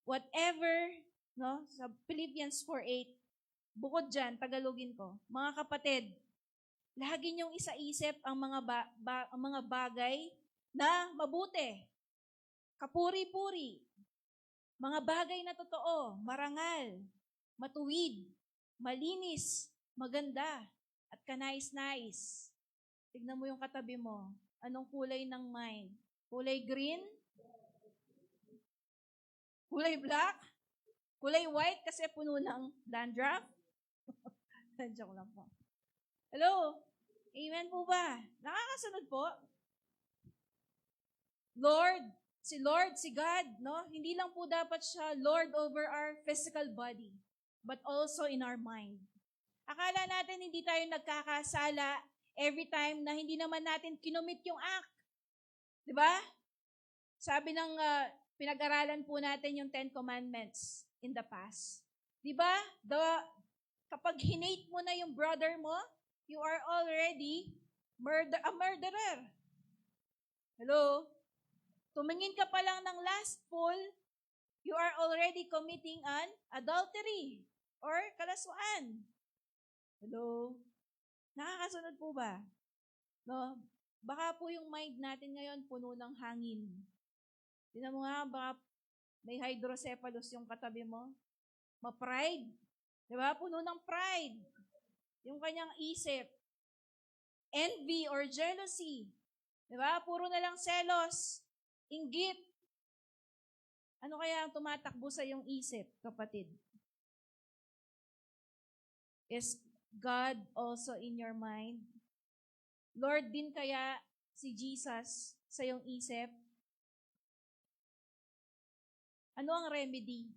Whatever no? Sa Philippians 4:8. Bukod dyan, Tagalogin ko. Mga kapatid, lagi niyong isaisip ang ang mga bagay na mabuti, kapuri-puri, mga bagay na totoo, marangal, matuwid, malinis, maganda, at kanais-nais. Tignan mo yung katabi mo. Anong kulay ng mind? Kulay green? Kulay black? Kulay white kasi puno ng dandruff? Joke lang po. Hello? Amen po ba? Nakakasunod po? Lord, si God, no? Hindi lang po dapat siya Lord over our physical body, but also in our mind. Akala natin hindi tayo nagkakasala every time na hindi naman natin kinumit yung act. Di ba? Sabi ng pinag-aralan po natin yung 10 Commandments in the past. Di ba? Kapag hinate mo na yung brother mo, you are already a murderer. Hello? Tumingin ka pa lang ng lustful, you are already committing an adultery or kalaswaan. Hello? Nakakasunod po ba? No? Baka po yung mind natin ngayon puno ng hangin. Tingnan mo nga, baka may hydrocephalus yung katabi mo. Ma-pride. Diba? Puno ng pride. Yung kanyang isip. Envy or jealousy. Diba? Puro na lang selos. Inggit. Ano kaya ang tumatakbo sa iyong isip, kapatid? Is God also in your mind? Lord din kaya si Jesus sa iyong isip? Ano ang remedy?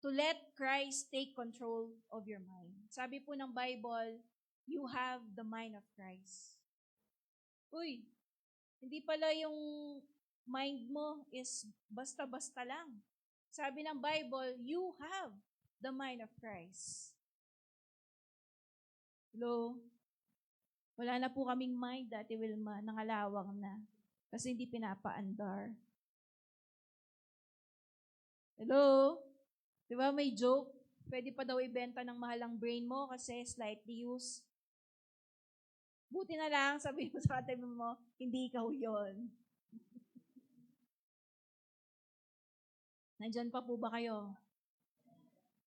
To let Christ take control of your mind. Sabi po ng Bible, you have the mind of Christ. Uy, hindi pala yung mind mo is basta-basta lang. Sabi ng Bible, you have the mind of Christ. Hello? Wala na po kaming mind, Dati Wilma, nangalawang na. Kasi hindi pinapaandar. Hello? Di ba may joke? Pwede pa daw ibenta ng mahal ang brain mo kasi slightly used. Buti na lang, sabi mo sa katabi mo, hindi ikaw yon. Nandyan pa po ba kayo?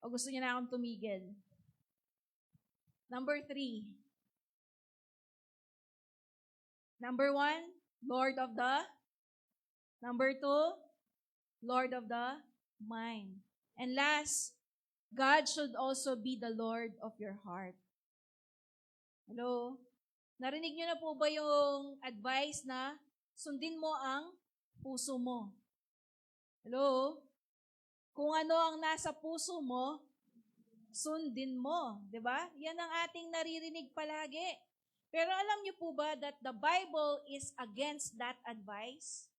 O gusto niyo na akong tumigil? Number 3. Number 1, Lord of the. Number 2, Lord of the mind. And last, God should also be the Lord of your heart. Hello? Narinig niyo na po ba yung advice na sundin mo ang puso mo? Hello? Kung ano ang nasa puso mo, sundin mo. 'Di ba? Yan ang ating naririnig palagi. Pero alam niyo po ba that the Bible is against that advice?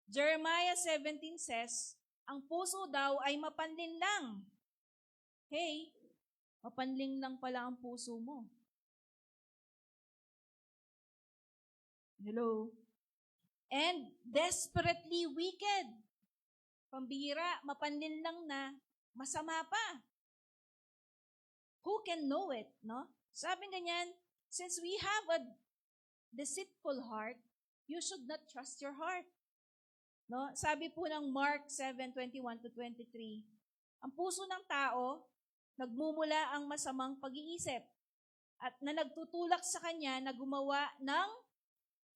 Jeremiah 17 says, ang puso daw ay mapanlin lang. Hey, mapanlin lang pala ang puso mo. Hello? And desperately wicked. Pambihira, mapanlin lang na, masama pa. Who can know it, no? Sabi ganyan, since we have a deceitful heart, you should not trust your heart. No? Sabi po ng Mark 7:21-23, ang puso ng tao, nagmumula ang masamang pag-iisip at na nagtutulak sa kanya na gumawa ng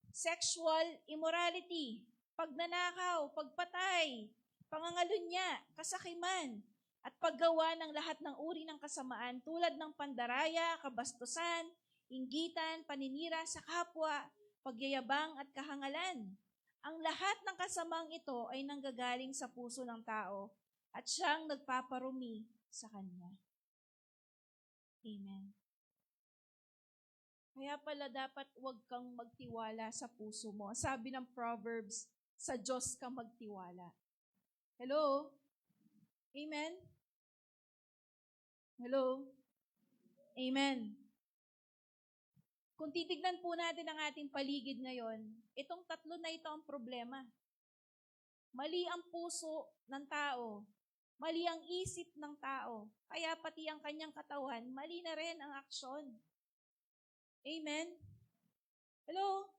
sexual immorality, pagnanakaw, pagpatay, pangangalunya, kasakiman, at paggawa ng lahat ng uri ng kasamaan tulad ng pandaraya, kabastusan, inggitan, paninira sa kapwa, pagyayabang at kahangalan. Ang lahat ng kasamang ito ay nanggagaling sa puso ng tao at siyang nagpaparumi sa kanya. Amen. Kaya pala dapat huwag kang magtiwala sa puso mo. Sabi ng Proverbs, sa Diyos ka magtiwala. Hello? Amen? Hello? Amen. Kung titignan po natin ang ating paligid ngayon, itong tatlo na ito ang problema. Mali ang puso ng tao. Mali ang isip ng tao. Kaya pati ang kanyang katawan, mali na rin ang aksyon. Amen? Hello?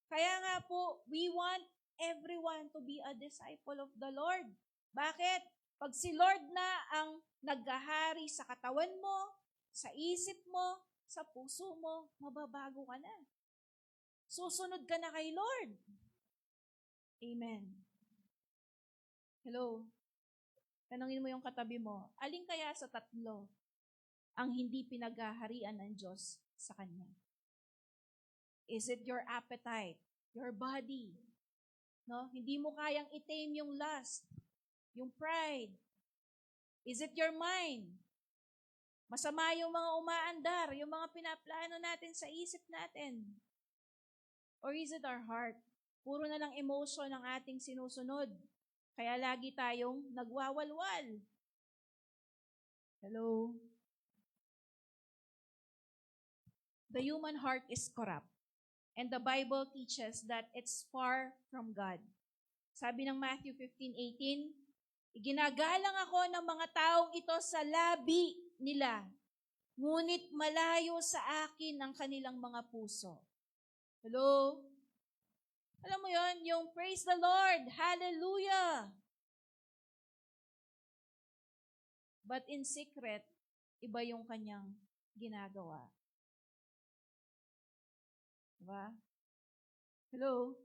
Kaya nga po, we want everyone to be a disciple of the Lord. Bakit? Pag si Lord na ang naghahari sa katawan mo, sa isip mo, sa puso mo, mababago ka na. Susunod ka na kay Lord. Amen. Hello? Tanungin mo yung katabi mo, alin kaya sa tatlo ang hindi pinaghaharian ng Diyos sa Kanya? Is it your appetite? Your body? No? Hindi mo kayang i-tame yung lust, yung pride. Is it your mind? Masama yung mga umaandar, yung mga pinaplano natin sa isip natin. Or is it our heart? Puro na lang emotion ang ating sinusunod. Kaya lagi tayong nagwawalwal. Hello? The human heart is corrupt. And the Bible teaches that it's far from God. Sabi ng Matthew 15:18, iginagalang ako ng mga taong ito sa labi nila, ngunit malayo sa akin ang kanilang mga puso. Hello? Alam mo yon, yung praise the Lord, hallelujah. But in secret, iba yung kanyang ginagawa. Diba? Hello?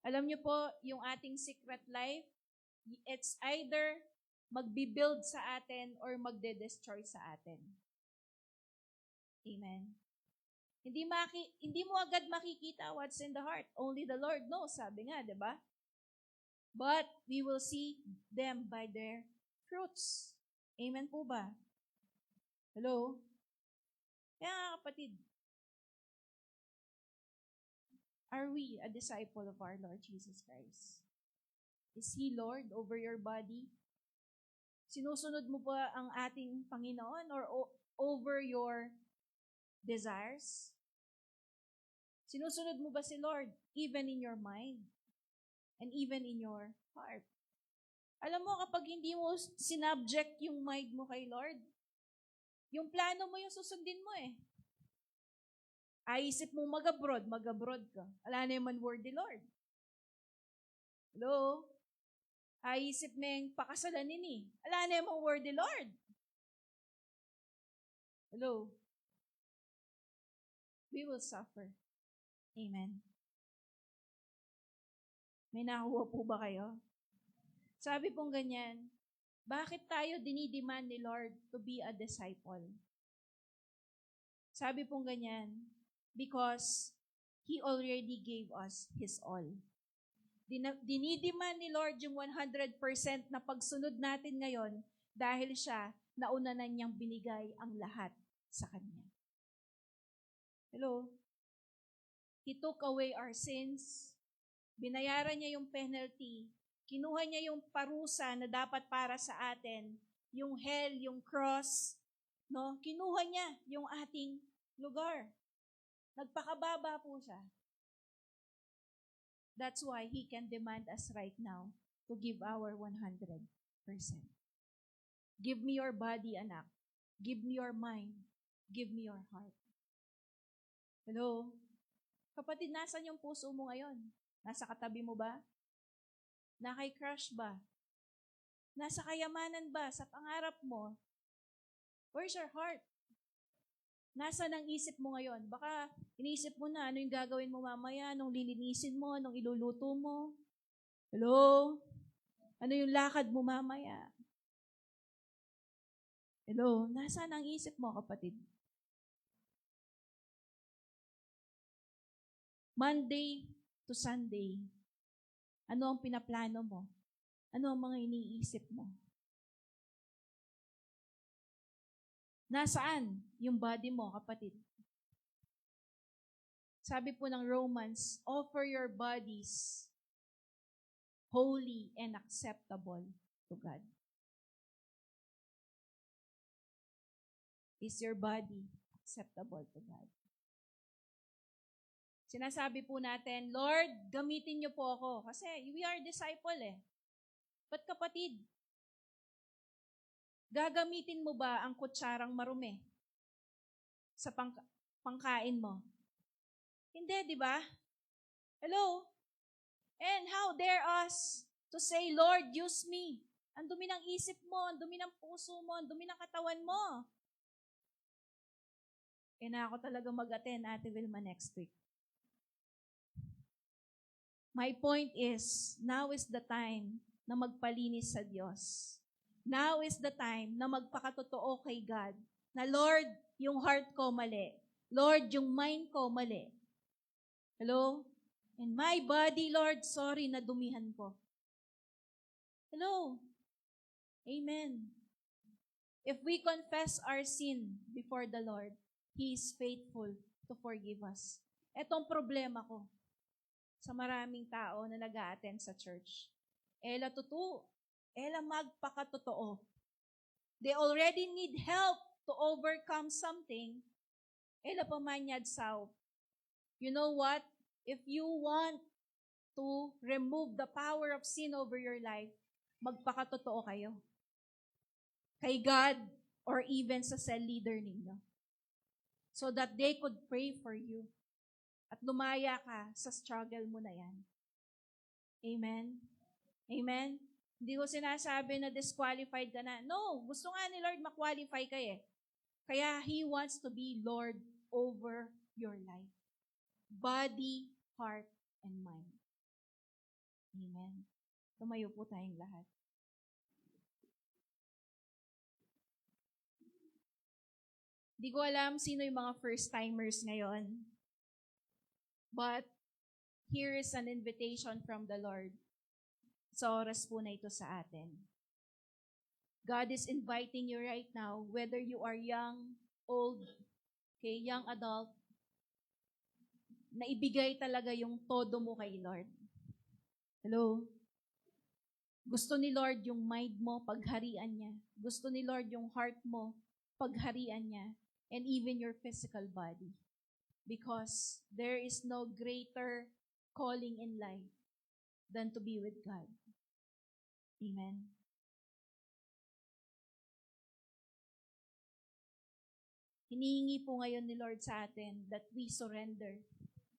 Alam niyo po, yung ating secret life, it's either magbibuild sa atin or magde-destroy sa atin. Amen. Hindi mo agad makikita what's in the heart. Only the Lord knows, sabi nga, di ba? But we will see them by their fruits. Amen po ba? Hello? Kaya nga kapatid, are we a disciple of our Lord Jesus Christ? Is He Lord over your body? Sinusunod mo ba ang ating Panginoon or over your desires? Sinusunod mo ba si Lord even in your mind and even in your heart? Alam mo, kapag hindi mo sinubject yung mind mo kay Lord, yung plano mo yung susundin mo eh. Aisip mo mag-abroad ka. Wala na yung word ni Lord. Hello? Aisip mo yung pakasalanin eh. Wala na yung word ni Lord. Hello? We will suffer. Amen. May nakuha po ba kayo? Sabi pong ganyan, bakit tayo dinidemand ni Lord to be a disciple? Sabi pong ganyan, because He already gave us His all. Dinidemand ni Lord yung 100% na pagsunod natin ngayon dahil siya nauna na niyang binigay ang lahat sa Kanya. Hello? He took away our sins. Binayaran niya yung penalty. Kinuha niya yung parusa na dapat para sa atin. Yung hell, yung cross. No? Kinuha niya yung ating lugar. Nagpakababa po siya. That's why He can demand us right now to give our 100%. Give me your body, anak. Give me your mind. Give me your heart. Hello? Kapatid, nasan yung puso mo ngayon? Nasa katabi mo ba? Na kay crush ba? Nasa kayamanan ba? Sa pangarap mo? Where's your heart? Nasaan ang isip mo ngayon? Baka iniisip mo na ano yung gagawin mo mamaya, anong lilinisin mo, anong iluluto mo. Hello? Ano yung lakad mo mamaya? Hello? Nasaan ang isip mo, kapatid? Monday to Sunday, ano ang pinaplano mo? Ano ang mga iniisip mo? Nasaan yung body mo, kapatid? Sabi po ng Romans, offer your bodies holy and acceptable to God. Is your body acceptable to God? Sinasabi po natin, Lord, gamitin niyo po ako. Kasi we are disciple eh. But kapatid, gagamitin mo ba ang kutsarang marumi sa pangkain mo? Hindi, di ba? Hello? And how dare us to say, Lord, use me. Ang dumi ng isip mo, ang dumi ng puso mo, ang dumi ng katawan mo. Na ako talaga mag-attend, Ate Vilma, next week. My point is, now is the time na magpalinis sa Diyos. Now is the time na magpakatotoo kay God. Na Lord, yung heart ko mali. Lord, yung mind ko mali. Hello? And my body, Lord, sorry na dumihan ko. Hello? Amen. If we confess our sin before the Lord, He is faithful to forgive us. Etong problema ko sa maraming tao na nag-a-attend sa church. Ela magpakatotoo. They already need help to overcome something. Ela pamanyad sao. You know what? If you want to remove the power of sin over your life, magpakatotoo kayo. Kay God or even sa cell leader ninyo. So that they could pray for you. At lumaya ka sa struggle mo na yan. Amen? Amen? Hindi ko sinasabi na disqualified ka na. No, gusto nga ni Lord ma-qualify ka eh. Kaya He wants to be Lord over your life. Body, heart, and mind. Amen. Tumayo po tayong lahat. Di ko alam sino yung mga first-timers ngayon. But, here is an invitation from the Lord. Sa oras po na ito sa atin. God is inviting you right now, whether you are young, old, okay, young adult, na ibigay talaga yung todo mo kay Lord. Hello? Gusto ni Lord yung mind mo, pagharian niya. Gusto ni Lord yung heart mo, pagharian niya. And even your physical body. Because there is no greater calling in life than to be with God. Amen. Hinihingi po ngayon ni Lord sa atin that we surrender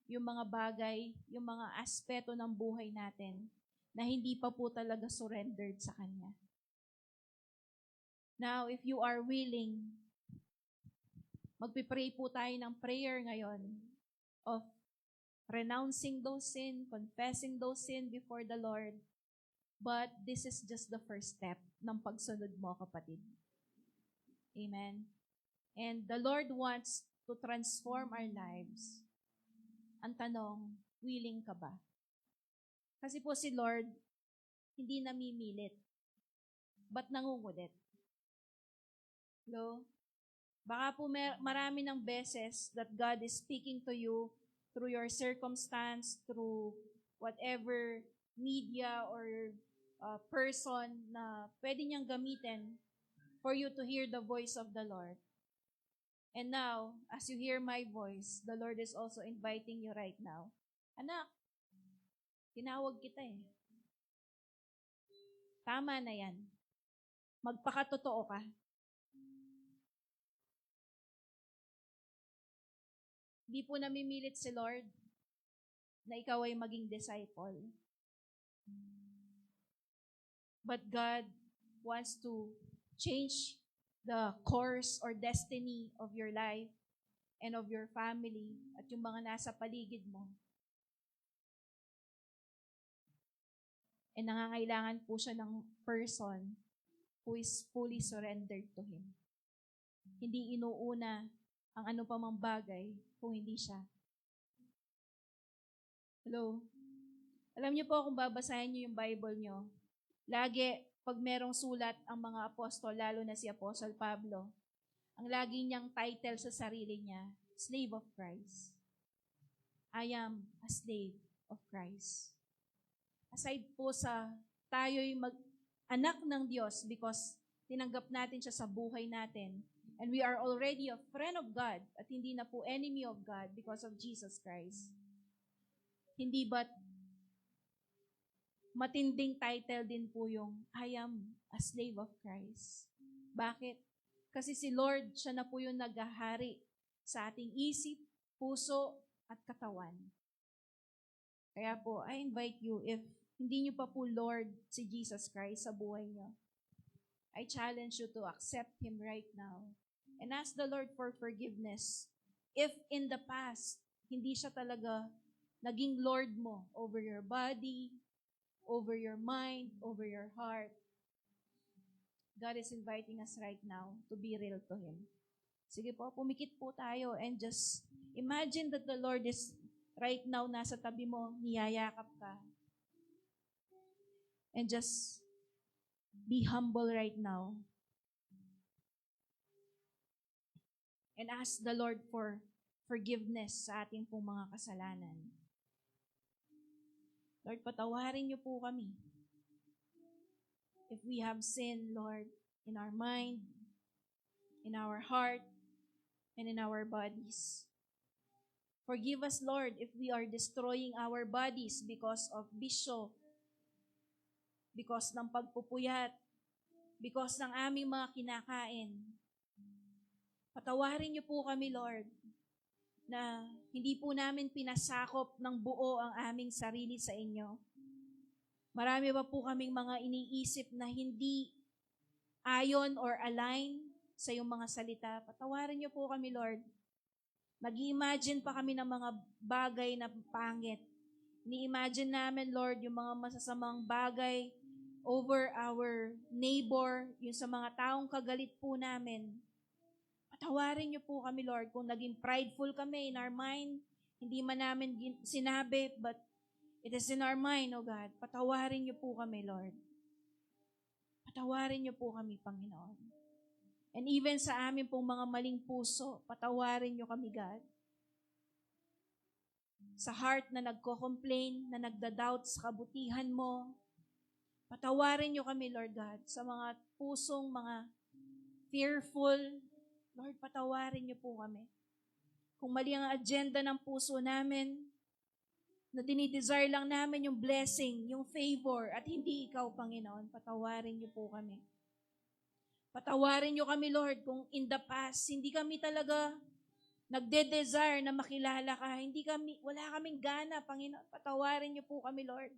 yung mga bagay, yung mga aspeto ng buhay natin na hindi pa po talaga surrendered sa Kanya. Now, if you are willing, magpipray po tayo ng prayer ngayon of renouncing those sin, confessing those sin before the Lord. But this is just the first step ng pagsunod mo, kapatid. Amen. And the Lord wants to transform our lives. Ang tanong, willing ka ba? Kasi po si Lord, hindi namimilit, but nangungulit. Hello? Baka po marami ng beses that God is speaking to you through your circumstance, through whatever media or person na pwede niyang gamitin for you to hear the voice of the Lord. And now, as you hear my voice, the Lord is also inviting you right now. Anak, tinawag kita eh. Tama na yan. Magpakatotoo ka. Di po namimilit si Lord na ikaw ay maging disciple. But God wants to change the course or destiny of your life and of your family at yung mga nasa paligid mo. And nangangailangan po siya ng person who is fully surrendered to Him. Hindi inuuna ang ano pa mang bagay kung hindi siya. Hello? Alam niyo po, kung babasahin niyo yung Bible niyo, lagi, pag merong sulat ang mga apostol, lalo na si Apostle Pablo, ang lagi niyang title sa sarili niya, Slave of Christ. I am a slave of Christ. Aside po sa tayo'y anak ng Diyos because tinanggap natin siya sa buhay natin, and we are already a friend of God at hindi na po enemy of God because of Jesus Christ. Hindi ba't matinding title din po yung I am a slave of Christ. Bakit? Kasi si Lord, siya na po yung naghahari sa ating isip, puso, at katawan. Kaya po, I invite you, if hindi nyo pa po Lord si Jesus Christ sa buhay nyo, I challenge you to accept Him right now and ask the Lord for forgiveness. If in the past, hindi siya talaga naging Lord mo over your body, over your mind, over your heart, God is inviting us right now to be real to Him. Sige po, pumikit po tayo and just imagine that the Lord is right now nasa tabi mo, niyayakap ka. And just be humble right now. And ask the Lord for forgiveness sa ating pong mga kasalanan. Lord, patawarin niyo po kami. If we have sinned, Lord, in our mind, in our heart, and in our bodies. Forgive us, Lord, if we are destroying our bodies because of bisyo, because ng pagpupuyat, because ng aming mga kinakain. Patawarin niyo po kami, Lord, na hindi po namin pinasakop ng buo ang aming sarili sa inyo. Marami pa po kaming mga iniisip na hindi ayon or align sa iyong mga salita. Patawarin niyo po kami, Lord. Nag-i-imagine pa kami ng mga bagay na pangit. Ni-imagine namin, Lord, yung mga masasamang bagay over our neighbor, yung sa mga taong kagalit po namin. Patawarin niyo po kami, Lord, kung naging prideful kami in our mind, hindi man namin sinabi, but it is in our mind, O God. Patawarin niyo po kami, Lord. Patawarin niyo po kami, Panginoon. And even sa amin pong mga maling puso, patawarin niyo kami, God. Sa heart na nagko-complain, na nagda-doubt sa kabutihan mo, patawarin niyo kami, Lord God. Sa mga pusong mga fearful, Lord, patawarin niyo po kami. Kung mali ang agenda ng puso namin, na dinidesire lang namin yung blessing, yung favor, at hindi ikaw, Panginoon, patawarin niyo po kami. Patawarin niyo kami, Lord, kung in the past, hindi kami talaga nagde-desire na makilala ka. Wala kaming gana, Panginoon. Patawarin niyo po kami, Lord.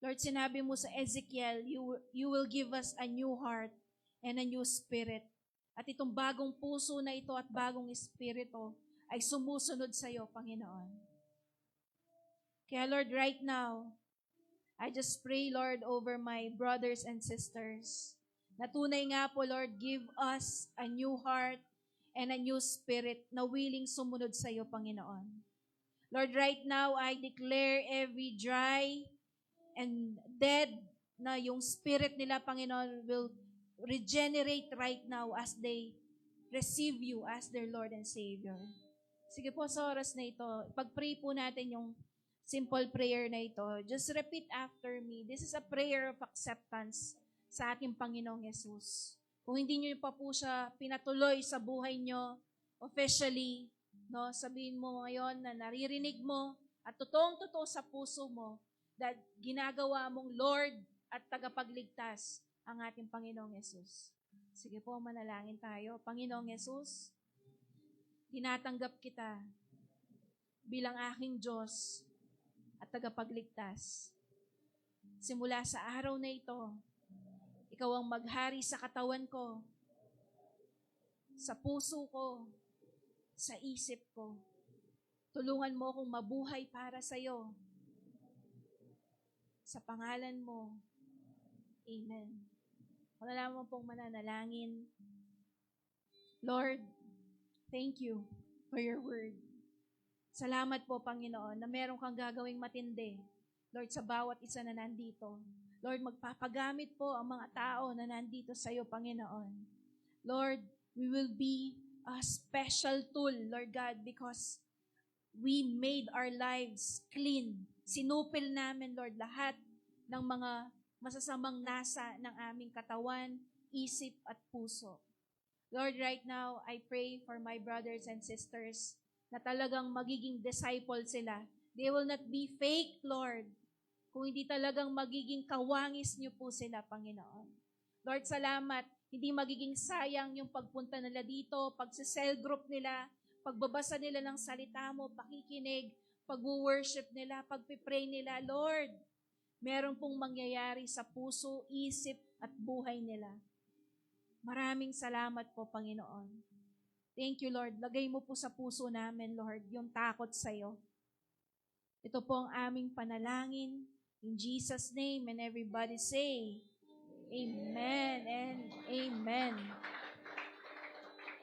Lord, sinabi mo sa Ezekiel, you will give us a new heart and a new spirit. At itong bagong puso na ito at bagong espiritu ay sumusunod sa iyo, Panginoon. Kaya Lord, right now, I just pray, Lord, over my brothers and sisters. Na tunay nga po, Lord, give us a new heart and a new spirit na willing sumunod sa iyo, Panginoon. Lord, right now, I declare every dry and dead na yung spirit nila, Panginoon, will regenerate right now as they receive you as their Lord and Savior. Sige po, sa oras na ito, pag-pray po natin yung simple prayer na ito. Just repeat after me. This is a prayer of acceptance sa ating Panginoong Yesus. Kung hindi nyo pa po siya pinatuloy sa buhay nyo, officially, no, sabihin mo ngayon na naririnig mo at totoong-totoo sa puso mo that ginagawa mong Lord at tagapagligtas ang ating Panginoong Yesus. Sige po, manalangin tayo. Panginoong Yesus, tinatanggap kita bilang aking Diyos at tagapagligtas. Simula sa araw na ito, ikaw ang maghari sa katawan ko, sa puso ko, sa isip ko. Tulungan mo akong mabuhay para sa iyo. Sa pangalan mo, Amen. Wala naman pong mananalangin. Lord, thank you for your word. Salamat po, Panginoon, na meron kang gagawing matindi, Lord, sa bawat isa na nandito. Lord, magpapagamit po ang mga tao na nandito sa iyo, Panginoon. Lord, we will be a special tool, Lord God, because we made our lives clean. Sinupil namin, Lord, lahat ng mga masasamang nasa ng aming katawan, isip at puso. Lord, right now, I pray for my brothers and sisters na talagang magiging disciple sila They will not be fake, Lord. Kung hindi talagang magiging kawangis niyo po sila, Panginoon. Lord, salamat. Hindi magiging sayang yung pagpunta nila dito, pagsa-cell group nila, pagbabasa nila ng salita mo, pakikinig, pag-worship nila, pag-pray nila. Lord, meron pong mangyayari sa puso, isip, at buhay nila. Maraming salamat po, Panginoon. Thank you, Lord. Lagay mo po sa puso namin, Lord, yung takot sa iyo. Ito po ang aming panalangin. In Jesus' name, and everybody say, Amen and Amen.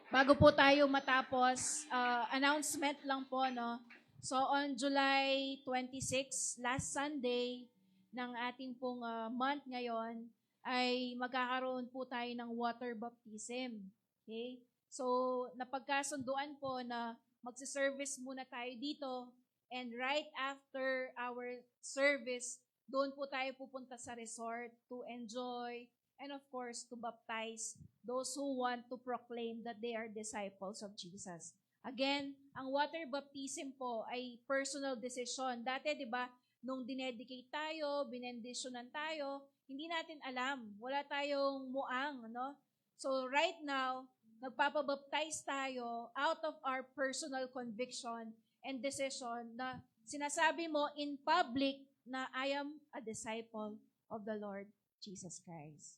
Bago po tayo matapos, announcement lang po, no? So, on July 26, last Sunday ng ating pong month ngayon, ay magkakaroon po tayo ng water baptism. Okay? So, napagkasunduan po na magsiservice muna tayo dito, and right after our service, doon po tayo pupunta sa resort to enjoy and of course to baptize those who want to proclaim that they are disciples of Jesus. Again, ang water baptism po ay personal decision. Dati, di ba, nung dinedicate tayo, binendisyonan tayo, hindi natin alam. Wala tayong muang, no? So right now, nagpapabaptize tayo out of our personal conviction and decision na sinasabi mo in public na I am a disciple of the Lord Jesus Christ.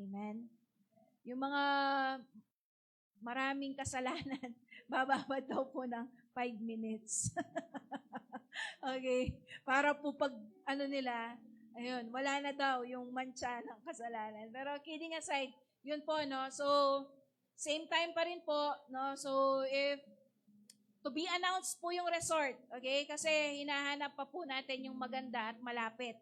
Amen? Yung mga maraming kasalanan, bababad daw po ng 5 minutes. Okay? Para po pag nila, ayun, wala na daw yung mancha ng kasalanan. Pero kidding aside, yun po, no? So, same time pa rin po, no? So, if to be announced po yung resort, okay? Kasi hinahanap pa po natin yung maganda at malapit.